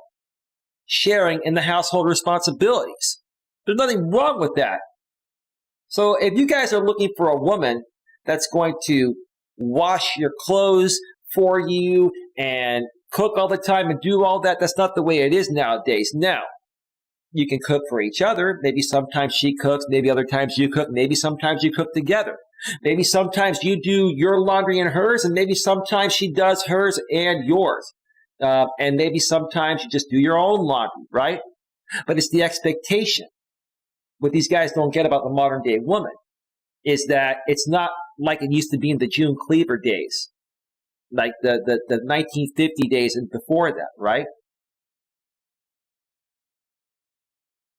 sharing in the household responsibilities. There's nothing wrong with that. So if you guys are looking for a woman that's going to wash your clothes for you and cook all the time and do all that, that's not the way it is nowadays. Now, you can cook for each other. Maybe sometimes she cooks. Maybe other times you cook. Maybe sometimes you cook together. Maybe sometimes you do your laundry and hers, and maybe sometimes she does hers and yours. And maybe sometimes you just do your own laundry, right? But it's the expectation. What these guys don't get about the modern day woman is that it's not like it used to be in the June Cleaver days, like the 1950 days and before that, right?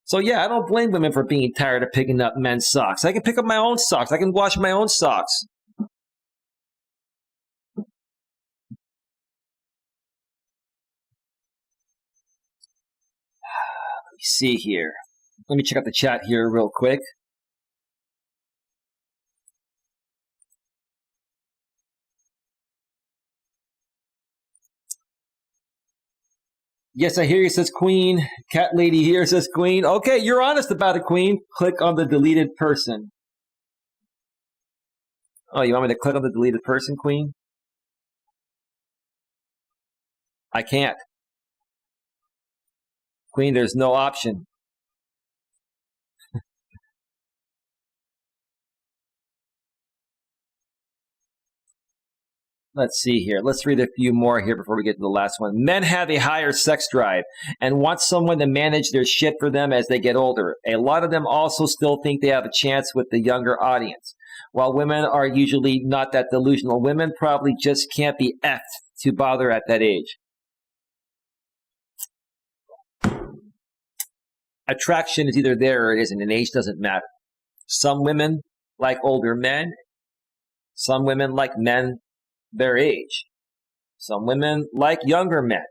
So yeah, I don't blame women for being tired of picking up men's socks. I can pick up my own socks. I can wash my own socks. Let me see here. Let me check out the chat here real quick. Yes, I hear you, says Queen. Cat lady here says Queen. Okay, you're honest about it, Queen. Click on the deleted person. Oh, you want me to click on the deleted person, Queen? I can't. Queen, there's no option. Let's see here. Let's read a few more here before we get to the last one. Men have a higher sex drive and want someone to manage their shit for them as they get older. A lot of them also still think they have a chance with the younger audience. While women are usually not that delusional, women probably just can't be effed to bother at that age. Attraction is either there or it isn't, and age doesn't matter. Some women like older men. Some women like men their age. Some women like younger men.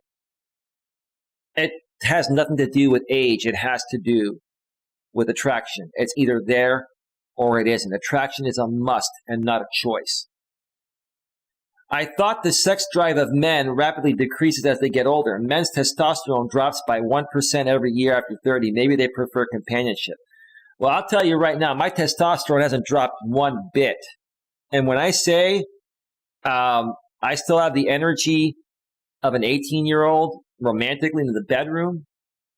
It has nothing to do with age. It has to do with attraction. It's either there or it isn't. Attraction is a must and not a choice. I thought the sex drive of men rapidly decreases as they get older. Men's testosterone drops by 1% every year after 30. Maybe they prefer companionship. Well, I'll tell you right now, my testosterone hasn't dropped one bit. And when I say I still have the energy of an 18-year-old romantically in the bedroom,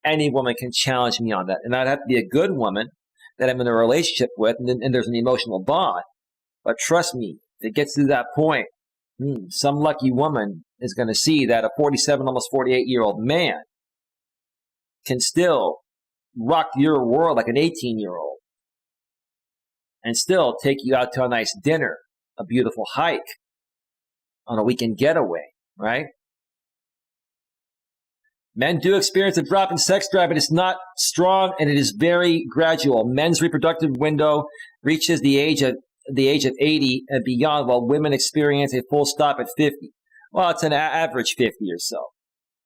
any woman can challenge me on that. And I'd have to be a good woman that I'm in a relationship with, and there's an emotional bond. But trust me, if it gets to that point, some lucky woman is going to see that a 47, almost 48-year-old man can still rock your world like an 18-year-old and still take you out to a nice dinner, a beautiful hike, on a weekend getaway, right? Men do experience a drop in sex drive, but it's not strong and it is very gradual. Men's reproductive window reaches the age of 80 and beyond, while women experience a full stop at 50. Well, it's an average 50 or so.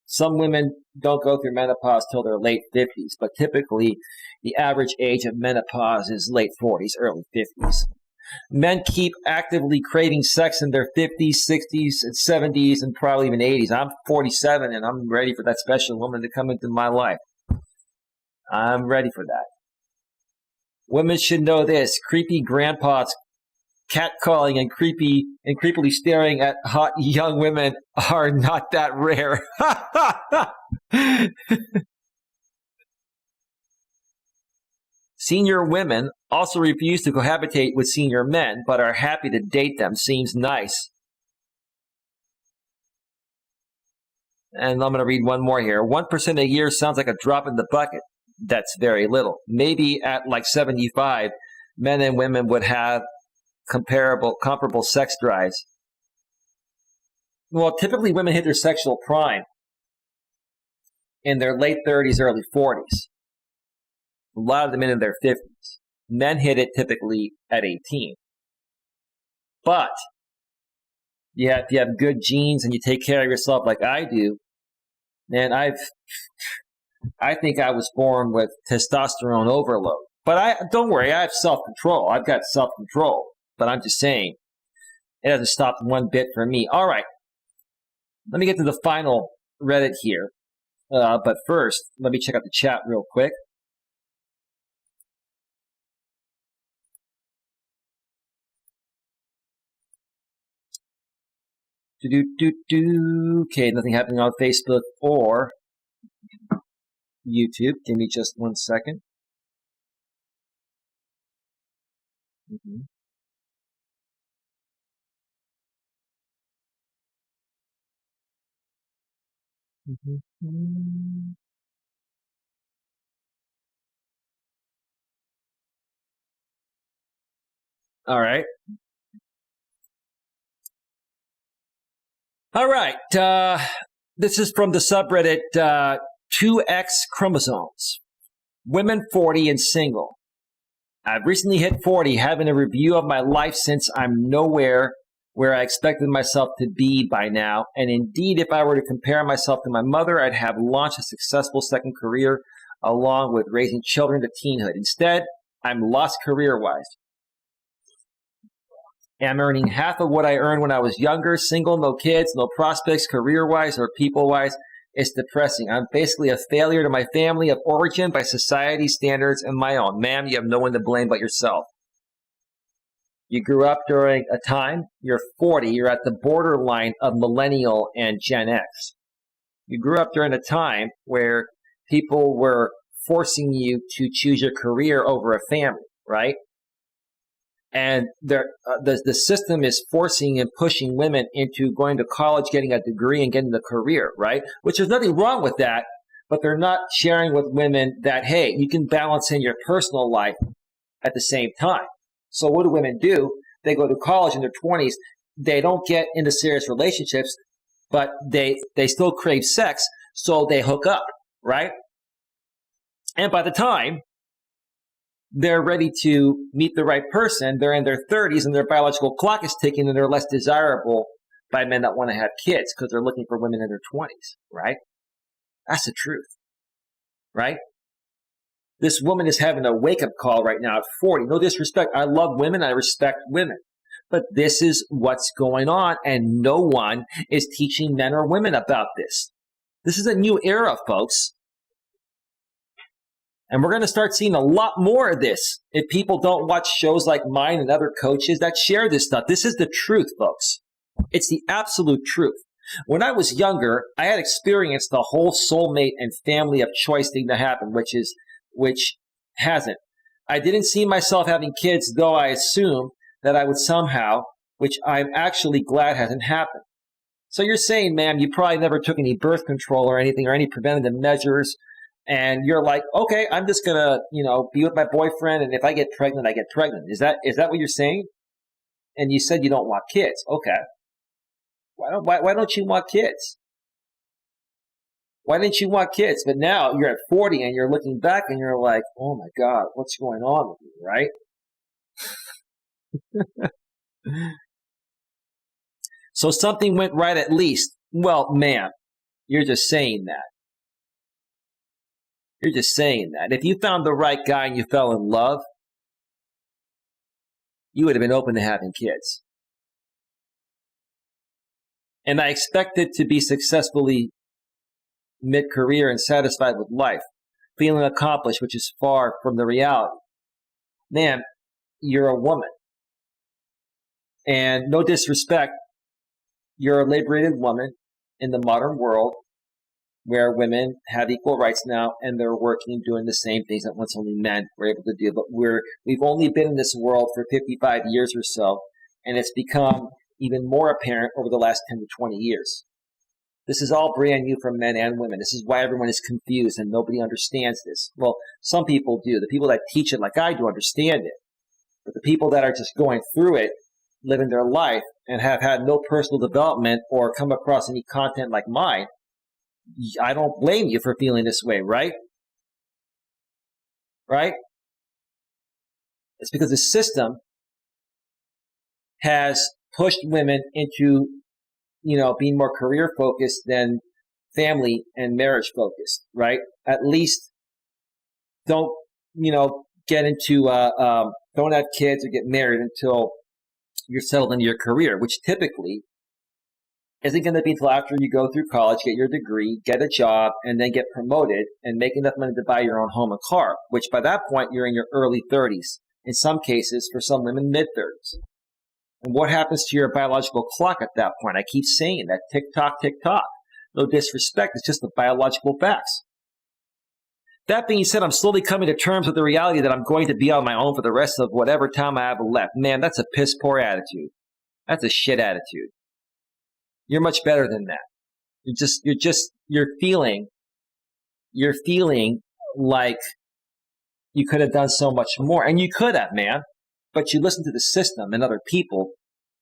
Some women don't go through menopause till their late 50s, but typically the average age of menopause is late 40s, early 50s. Men keep actively craving sex in their 50s, 60s, and 70s, and probably even 80s. I'm 47, and I'm ready for that special woman to come into my life. I'm ready for that. Women should know this. Creepy grandpas catcalling and creepily staring at hot young women are not that rare. Senior women also refuse to cohabitate with senior men, but are happy to date them. Seems nice. And I'm going to read one more here. 1% a year sounds like a drop in the bucket. That's very little. Maybe at like 75, men and women would have comparable sex drives. Well, typically women hit their sexual prime in their late 30s, early 40s. A lot of them in their 50s. Men hit it typically at 18. But if you have good genes and you take care of yourself like I do, man, I think I was born with testosterone overload. But don't worry, I have self-control. I've got self-control. But I'm just saying, it hasn't stopped one bit for me. All right, let me get to the final Reddit here. But first, let me check out the chat real quick. Okay, nothing happening on Facebook or YouTube. Give me just 1 second. All right. All right. This is from the subreddit 2X chromosomes. Women 40 and single. I've recently hit 40, having a review of my life since I'm nowhere where I expected myself to be by now. And indeed, if I were to compare myself to my mother, I'd have launched a successful second career along with raising children to teenhood. Instead, I'm lost career-wise. I'm earning half of what I earned when I was younger, single, no kids, no prospects, career-wise or people-wise. It's depressing. I'm basically a failure to my family of origin by society standards and my own. Ma'am, you have no one to blame but yourself. You grew up during a time, you're 40, you're at the borderline of millennial and Gen X. You grew up during a time where people were forcing you to choose your career over a family, right? And the system is forcing and pushing women into going to college, getting a degree, and getting a career, right? Which there's nothing wrong with that, but they're not sharing with women that, hey, you can balance in your personal life at the same time. So what do women do? They go to college in their 20s. They don't get into serious relationships, but they still crave sex, so they hook up, right? And by the time they're ready to meet the right person, they're in their 30s and their biological clock is ticking and they're less desirable by men that want to have kids because they're looking for women in their 20s, right? That's the truth, right? This woman is having a wake-up call right now at 40. No disrespect. I love women. I respect women. But this is what's going on, and no one is teaching men or women about this. This is a new era, folks. And we're going to start seeing a lot more of this if people don't watch shows like mine and other coaches that share this stuff. This is the truth, folks. It's the absolute truth. When I was younger, I had experienced the whole soulmate and family of choice thing to happen, which hasn't. I didn't see myself having kids, though I assume that I would somehow, which I'm actually glad hasn't happened. So you're saying, ma'am, you probably never took any birth control or anything or any preventative measures. And you're like, okay, I'm just going to, be with my boyfriend. And if I get pregnant, I get pregnant. Is that what you're saying? And you said you don't want kids. Okay. Why don't you want kids? Why didn't you want kids? But now you're at 40 and you're looking back and you're like, oh my God, what's going on with me, right? So something went right at least. Well, ma'am, you're just saying that. You're just saying that. If you found the right guy and you fell in love, you would have been open to having kids. And I expected to be successfully mid-career and satisfied with life, feeling accomplished, which is far from the reality. Ma'am, you're a woman. And no disrespect, you're a liberated woman in the modern world where women have equal rights now and they're working, doing the same things that once only men were able to do. But we've only been in this world for 55 years or so, and it's become even more apparent over the last 10 to 20 years. This is all brand new for men and women. This is why everyone is confused and nobody understands this. Well, some people do. The people that teach it like I do understand it. But the people that are just going through it, living their life, and have had no personal development or come across any content like mine, I don't blame you for feeling this way, right? Right? It's because the system has pushed women into, being more career focused than family and marriage focused, right? At least don't, get into, don't have kids or get married until you're settled into your career, which typically isn't going to be until after you go through college, get your degree, get a job, and then get promoted and make enough money to buy your own home and car, which by that point, you're in your early 30s. In some cases, for some women, mid-30s. And what happens to your biological clock at that point? I keep saying that tick-tock, tick-tock. No disrespect, it's just the biological facts. That being said, I'm slowly coming to terms with the reality that I'm going to be on my own for the rest of whatever time I have left. Man, that's a piss-poor attitude. That's a shit attitude. You're much better than that. You're feeling like you could have done so much more. And you could have, man. But you listen to the system and other people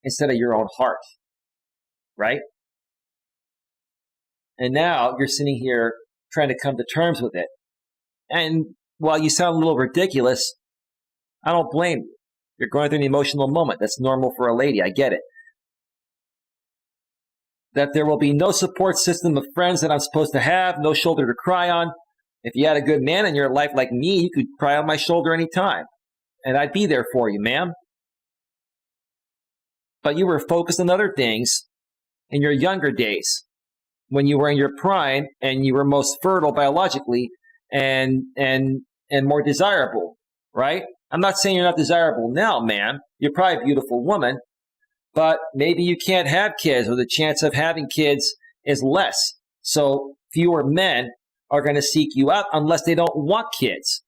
instead of your own heart. Right? And now you're sitting here trying to come to terms with it. And while you sound a little ridiculous, I don't blame you. You're going through an emotional moment. That's normal for a lady. I get it. That there will be no support system of friends that I'm supposed to have, no shoulder to cry on. If you had a good man in your life like me, you could cry on my shoulder anytime. And I'd be there for you, ma'am. But you were focused on other things in your younger days, when you were in your prime and you were most fertile biologically and more desirable, right? I'm not saying you're not desirable now, ma'am. You're probably a beautiful woman, but maybe you can't have kids, or the chance of having kids is less. So fewer men are going to seek you out unless they don't want kids,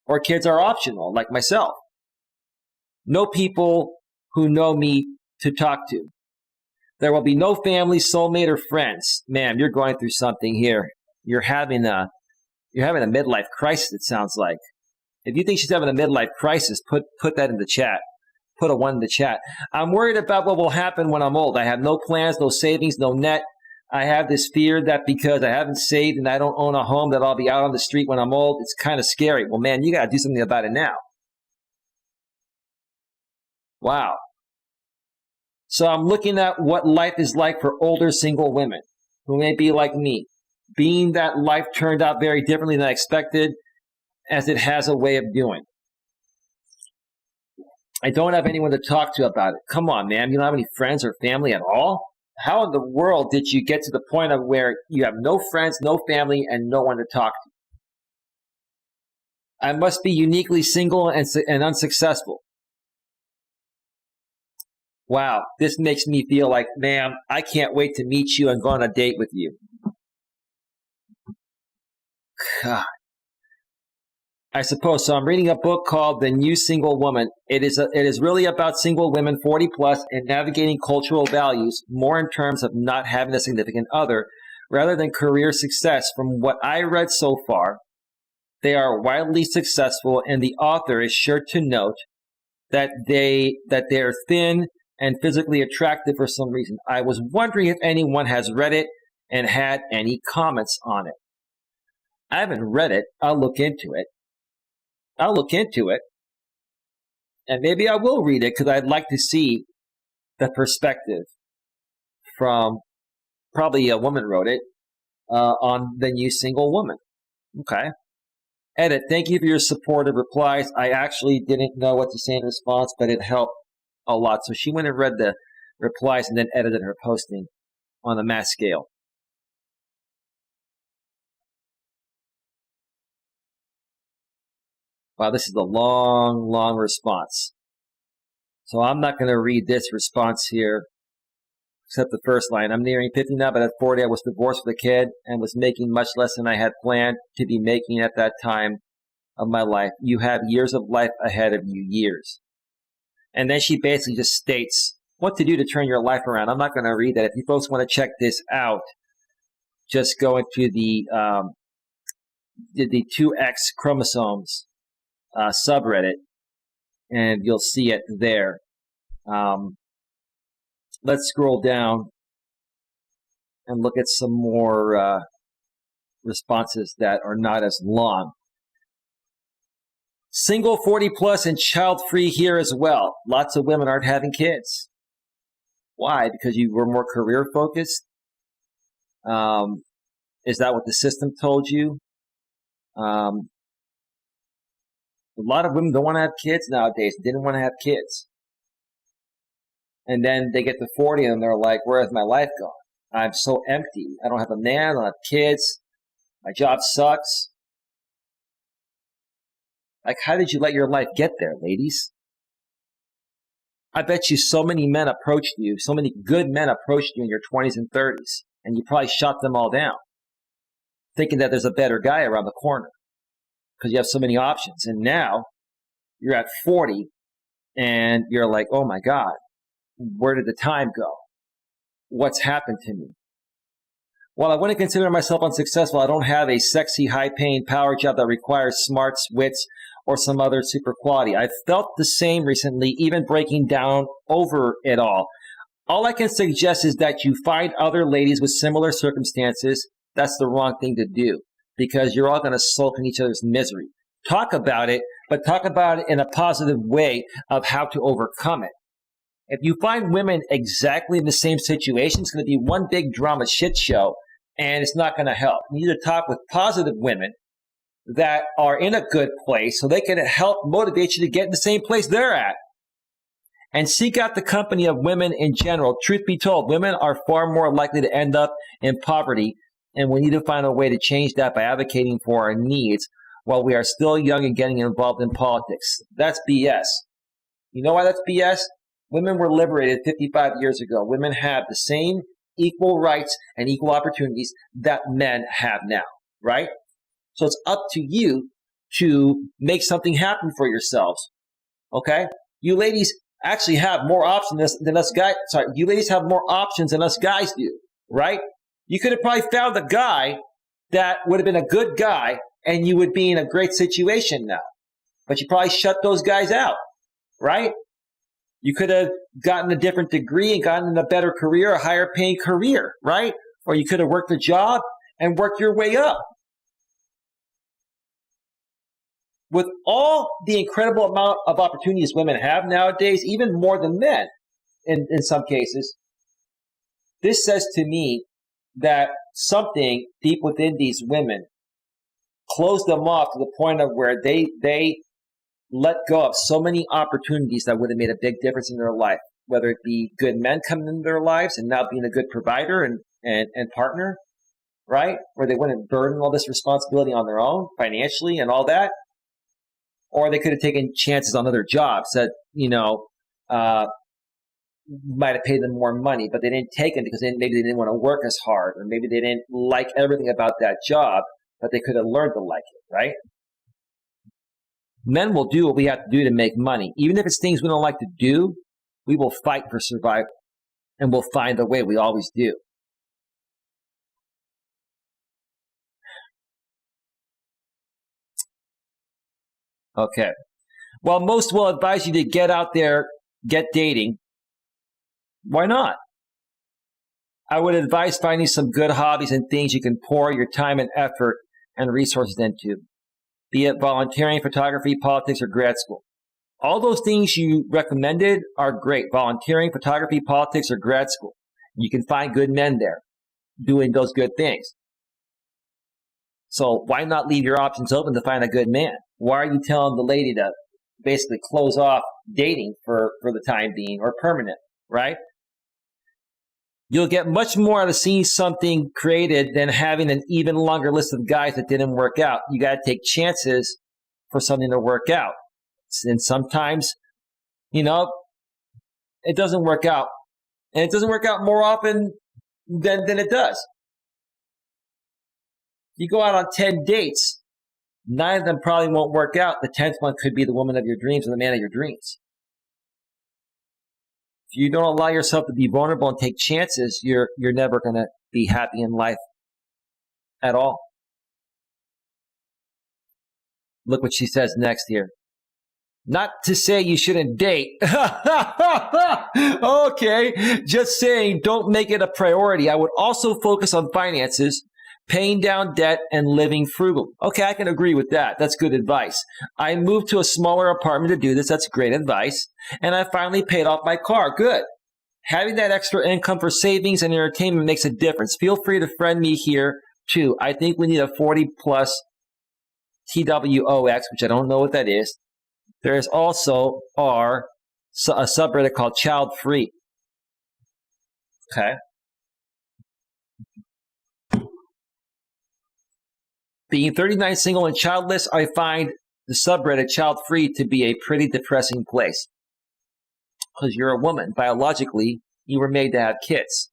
or kids are optional, like myself. No people who know me to talk to. There will be no family, soulmate, or friends. Ma'am, you're going through something here. You're having a midlife crisis, it sounds like. If you think she's having a midlife crisis, put that in the chat. Put a 1 in the chat. I'm worried about what will happen when I'm old. I have no plans, no savings, no net. I have this fear that because I haven't saved and I don't own a home, that I'll be out on the street when I'm old. It's kind of scary. Well, man, you got to do something about it now. Wow. So I'm looking at what life is like for older single women who may be like me, being that life turned out very differently than I expected, as it has a way of doing. I don't have anyone to talk to about it. Come on, man. You don't have any friends or family at all? How in the world did you get to the point of where you have no friends, no family, and no one to talk to? I must be uniquely single and unsuccessful. Wow, this makes me feel like, ma'am, I can't wait to meet you and go on a date with you. God. I suppose so. I'm reading a book called The New Single Woman. It is really about single women 40 plus and navigating cultural values, more in terms of not having a significant other, rather than career success. From what I read so far, they are wildly successful, and the author is sure to note that they're thin and physically attractive for some reason. I was wondering if anyone has read it and had any comments on it. I haven't read it. I'll look into it. And maybe I will read it because I'd like to see the perspective from, probably a woman wrote it, on The New Single Woman. Okay. Edit, thank you for your supportive replies. I actually didn't know what to say in response, but it helped a lot. So she went and read the replies and then edited her posting on a mass scale. Wow, this is a long, long response. So I'm not going to read this response here, except the first line. I'm nearing 50 now, but at 40 I was divorced with a kid and was making much less than I had planned to be making at that time of my life. You have years of life ahead of you, years. And then she basically just states what to do to turn your life around. I'm not going to read that. If you folks want to check this out, just go into the 2X chromosomes subreddit, and you'll see it there. Let's scroll down and look at some more responses that are not as long. Single 40 plus and child free here as well. Lots of women aren't having kids. Why? Because you were more career focused? Is that what the system told you? A lot of women don't want to have kids nowadays. Didn't want to have kids. And then they get to 40 and they're like, where has my life gone? I'm so empty. I don't have a man. I don't have kids. My job sucks. Like, how did you let your life get there, ladies? I bet you so many men approached you, so many good men approached you in your 20s and 30s, and you probably shot them all down, thinking that there's a better guy around the corner because you have so many options. And now you're at 40 and you're like, oh my God, where did the time go? What's happened to me? While I wouldn't consider myself unsuccessful, I don't have a sexy, high-paying power job that requires smarts, wits, or some other super quality. I've felt the same recently, even breaking down over it all. All I can suggest is that you find other ladies with similar circumstances. That's the wrong thing to do because you're all going to sulk in each other's misery. Talk about it, but talk about it in a positive way of how to overcome it. If you find women exactly in the same situation, it's going to be one big drama shit show, and it's not going to help. You need to talk with positive women that are in a good place so they can help motivate you to get in the same place they're at. And seek out the company of women in general. Truth be told, women are far more likely to end up in poverty, and we need to find a way to change that by advocating for our needs while we are still young and getting involved in politics. That's BS. You know why that's BS? Women were liberated 55 years ago. Women have the same equal rights and equal opportunities that men have now, right? So it's up to you to make something happen for yourselves, okay? You ladies actually have more options than us guys. Sorry, you ladies have more options than us guys do, right? You could have probably found a guy that would have been a good guy and you would be in a great situation now. But you probably shut those guys out, right? You could have gotten a different degree and gotten a better career, a higher paying career, right? Or you could have worked a job and worked your way up. With all the incredible amount of opportunities women have nowadays, even more than men in some cases, this says to me that something deep within these women closed them off to the point of where they let go of so many opportunities that would have made a big difference in their life, whether it be good men coming into their lives and now being a good provider and partner, right? Where they wouldn't burden all this responsibility on their own financially and all that. Or they could have taken chances on other jobs that, might have paid them more money, but they didn't take it because maybe they didn't want to work as hard, or maybe they didn't like everything about that job, but they could have learned to like it, right? Men will do what we have to do to make money. Even if it's things we don't like to do, we will fight for survival, and we'll find a way. We always do. Okay. Well, most will advise you to get out there, get dating. Why not? I would advise finding some good hobbies and things you can pour your time and effort and resources into, be it volunteering, photography, politics, or grad school. All those things you recommended are great. Volunteering, photography, politics, or grad school. You can find good men there doing those good things. So why not leave your options open to find a good man? Why are you telling the lady to basically close off dating for the time being or permanent, right? You'll get much more out of seeing something created than having an even longer list of guys that didn't work out. You got to take chances for something to work out. And sometimes, it doesn't work out. And it doesn't work out more often than it does. You go out on 10 dates, 9 of them probably won't work out. The 10th one could be the woman of your dreams or the man of your dreams. If you don't allow yourself to be vulnerable and take chances, you're never going to be happy in life at all. Look what she says next here. Not to say you shouldn't date. Okay, just saying don't make it a priority. I would also focus on finances, paying down debt, and living frugal. Okay, I can agree with that. That's good advice. I moved to a smaller apartment to do this. That's great advice. And I finally paid off my car. Good. Having that extra income for savings and entertainment makes a difference. Feel free to friend me here too. I think we need a 40 plus TWOX, which I don't know what that is. There is also a subreddit called Child Free. Okay. Being 39 single and childless, I find the subreddit Child Free to be a pretty depressing place. Because you're a woman. Biologically, you were made to have kids.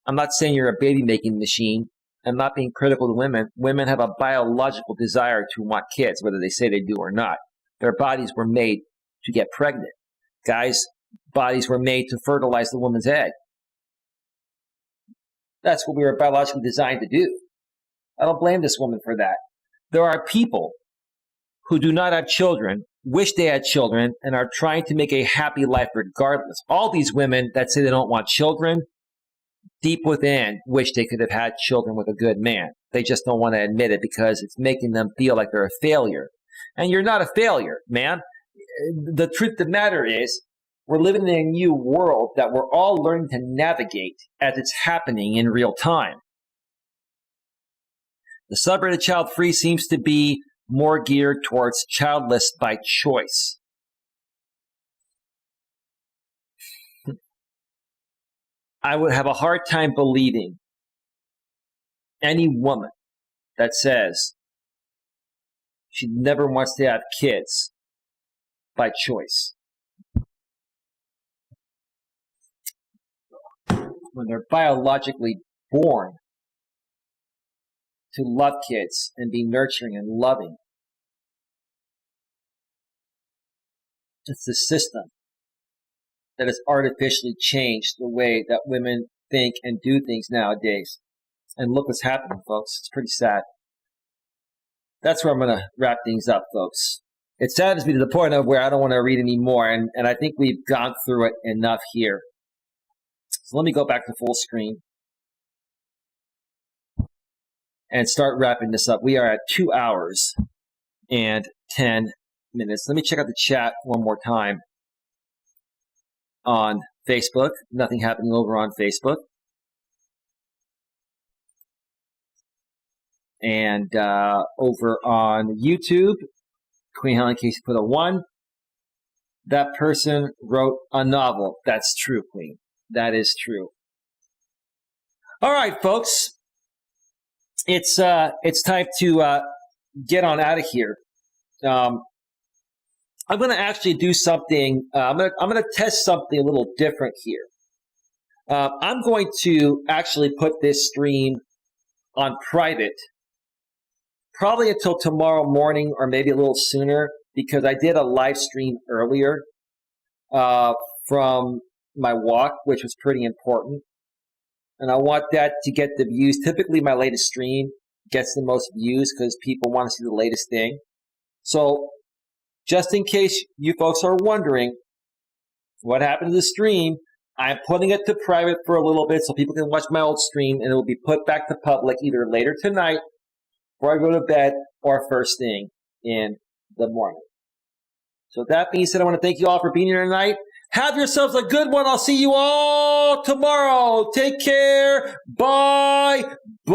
I'm not saying you're a baby-making machine. I'm not being critical to women. Women have a biological desire to want kids, whether they say they do or not. Their bodies were made to get pregnant. Guys' bodies were made to fertilize the woman's egg. That's what we were biologically designed to do. I don't blame this woman for that. There are people who do not have children, wish they had children, and are trying to make a happy life regardless. All these women that say they don't want children, deep within, wish they could have had children with a good man. They just don't want to admit it because it's making them feel like they're a failure. And you're not a failure, man. The truth of the matter is, we're living in a new world that we're all learning to navigate as it's happening in real time. The subreddit Child Free seems to be more geared towards childless by choice. I would have a hard time believing any woman that says she never wants to have kids by choice. When they're biologically born to love kids and be nurturing and loving. It's the system that has artificially changed the way that women think and do things nowadays. And look what's happening, folks. It's pretty sad. That's where I'm going to wrap things up, folks. It saddens me to the point of where I don't want to read anymore, and I think we've gone through it enough here. So let me go back to full screen and start wrapping this up. We are at 2 hours and 10 minutes. Let me check out the chat one more time on Facebook. Nothing happening over on Facebook. And over on YouTube, Queen Helen Casey put a 1. That person wrote a novel. That's true, Queen. That is true. All right, folks. It's time to get on out of here. I'm going to actually do something. I'm going to test something a little different here. I'm going to actually put this stream on private, probably until tomorrow morning or maybe a little sooner, because I did a live stream earlier from my walk, which was pretty important. And I want that to get the views. Typically, my latest stream gets the most views because people want to see the latest thing. So just in case you folks are wondering what happened to the stream, I'm putting it to private for a little bit so people can watch my old stream, and it will be put back to public either later tonight before I go to bed or first thing in the morning. So that being said, I want to thank you all for being here tonight. Have yourselves a good one. I'll see you all tomorrow. Take care. Bye. Bye.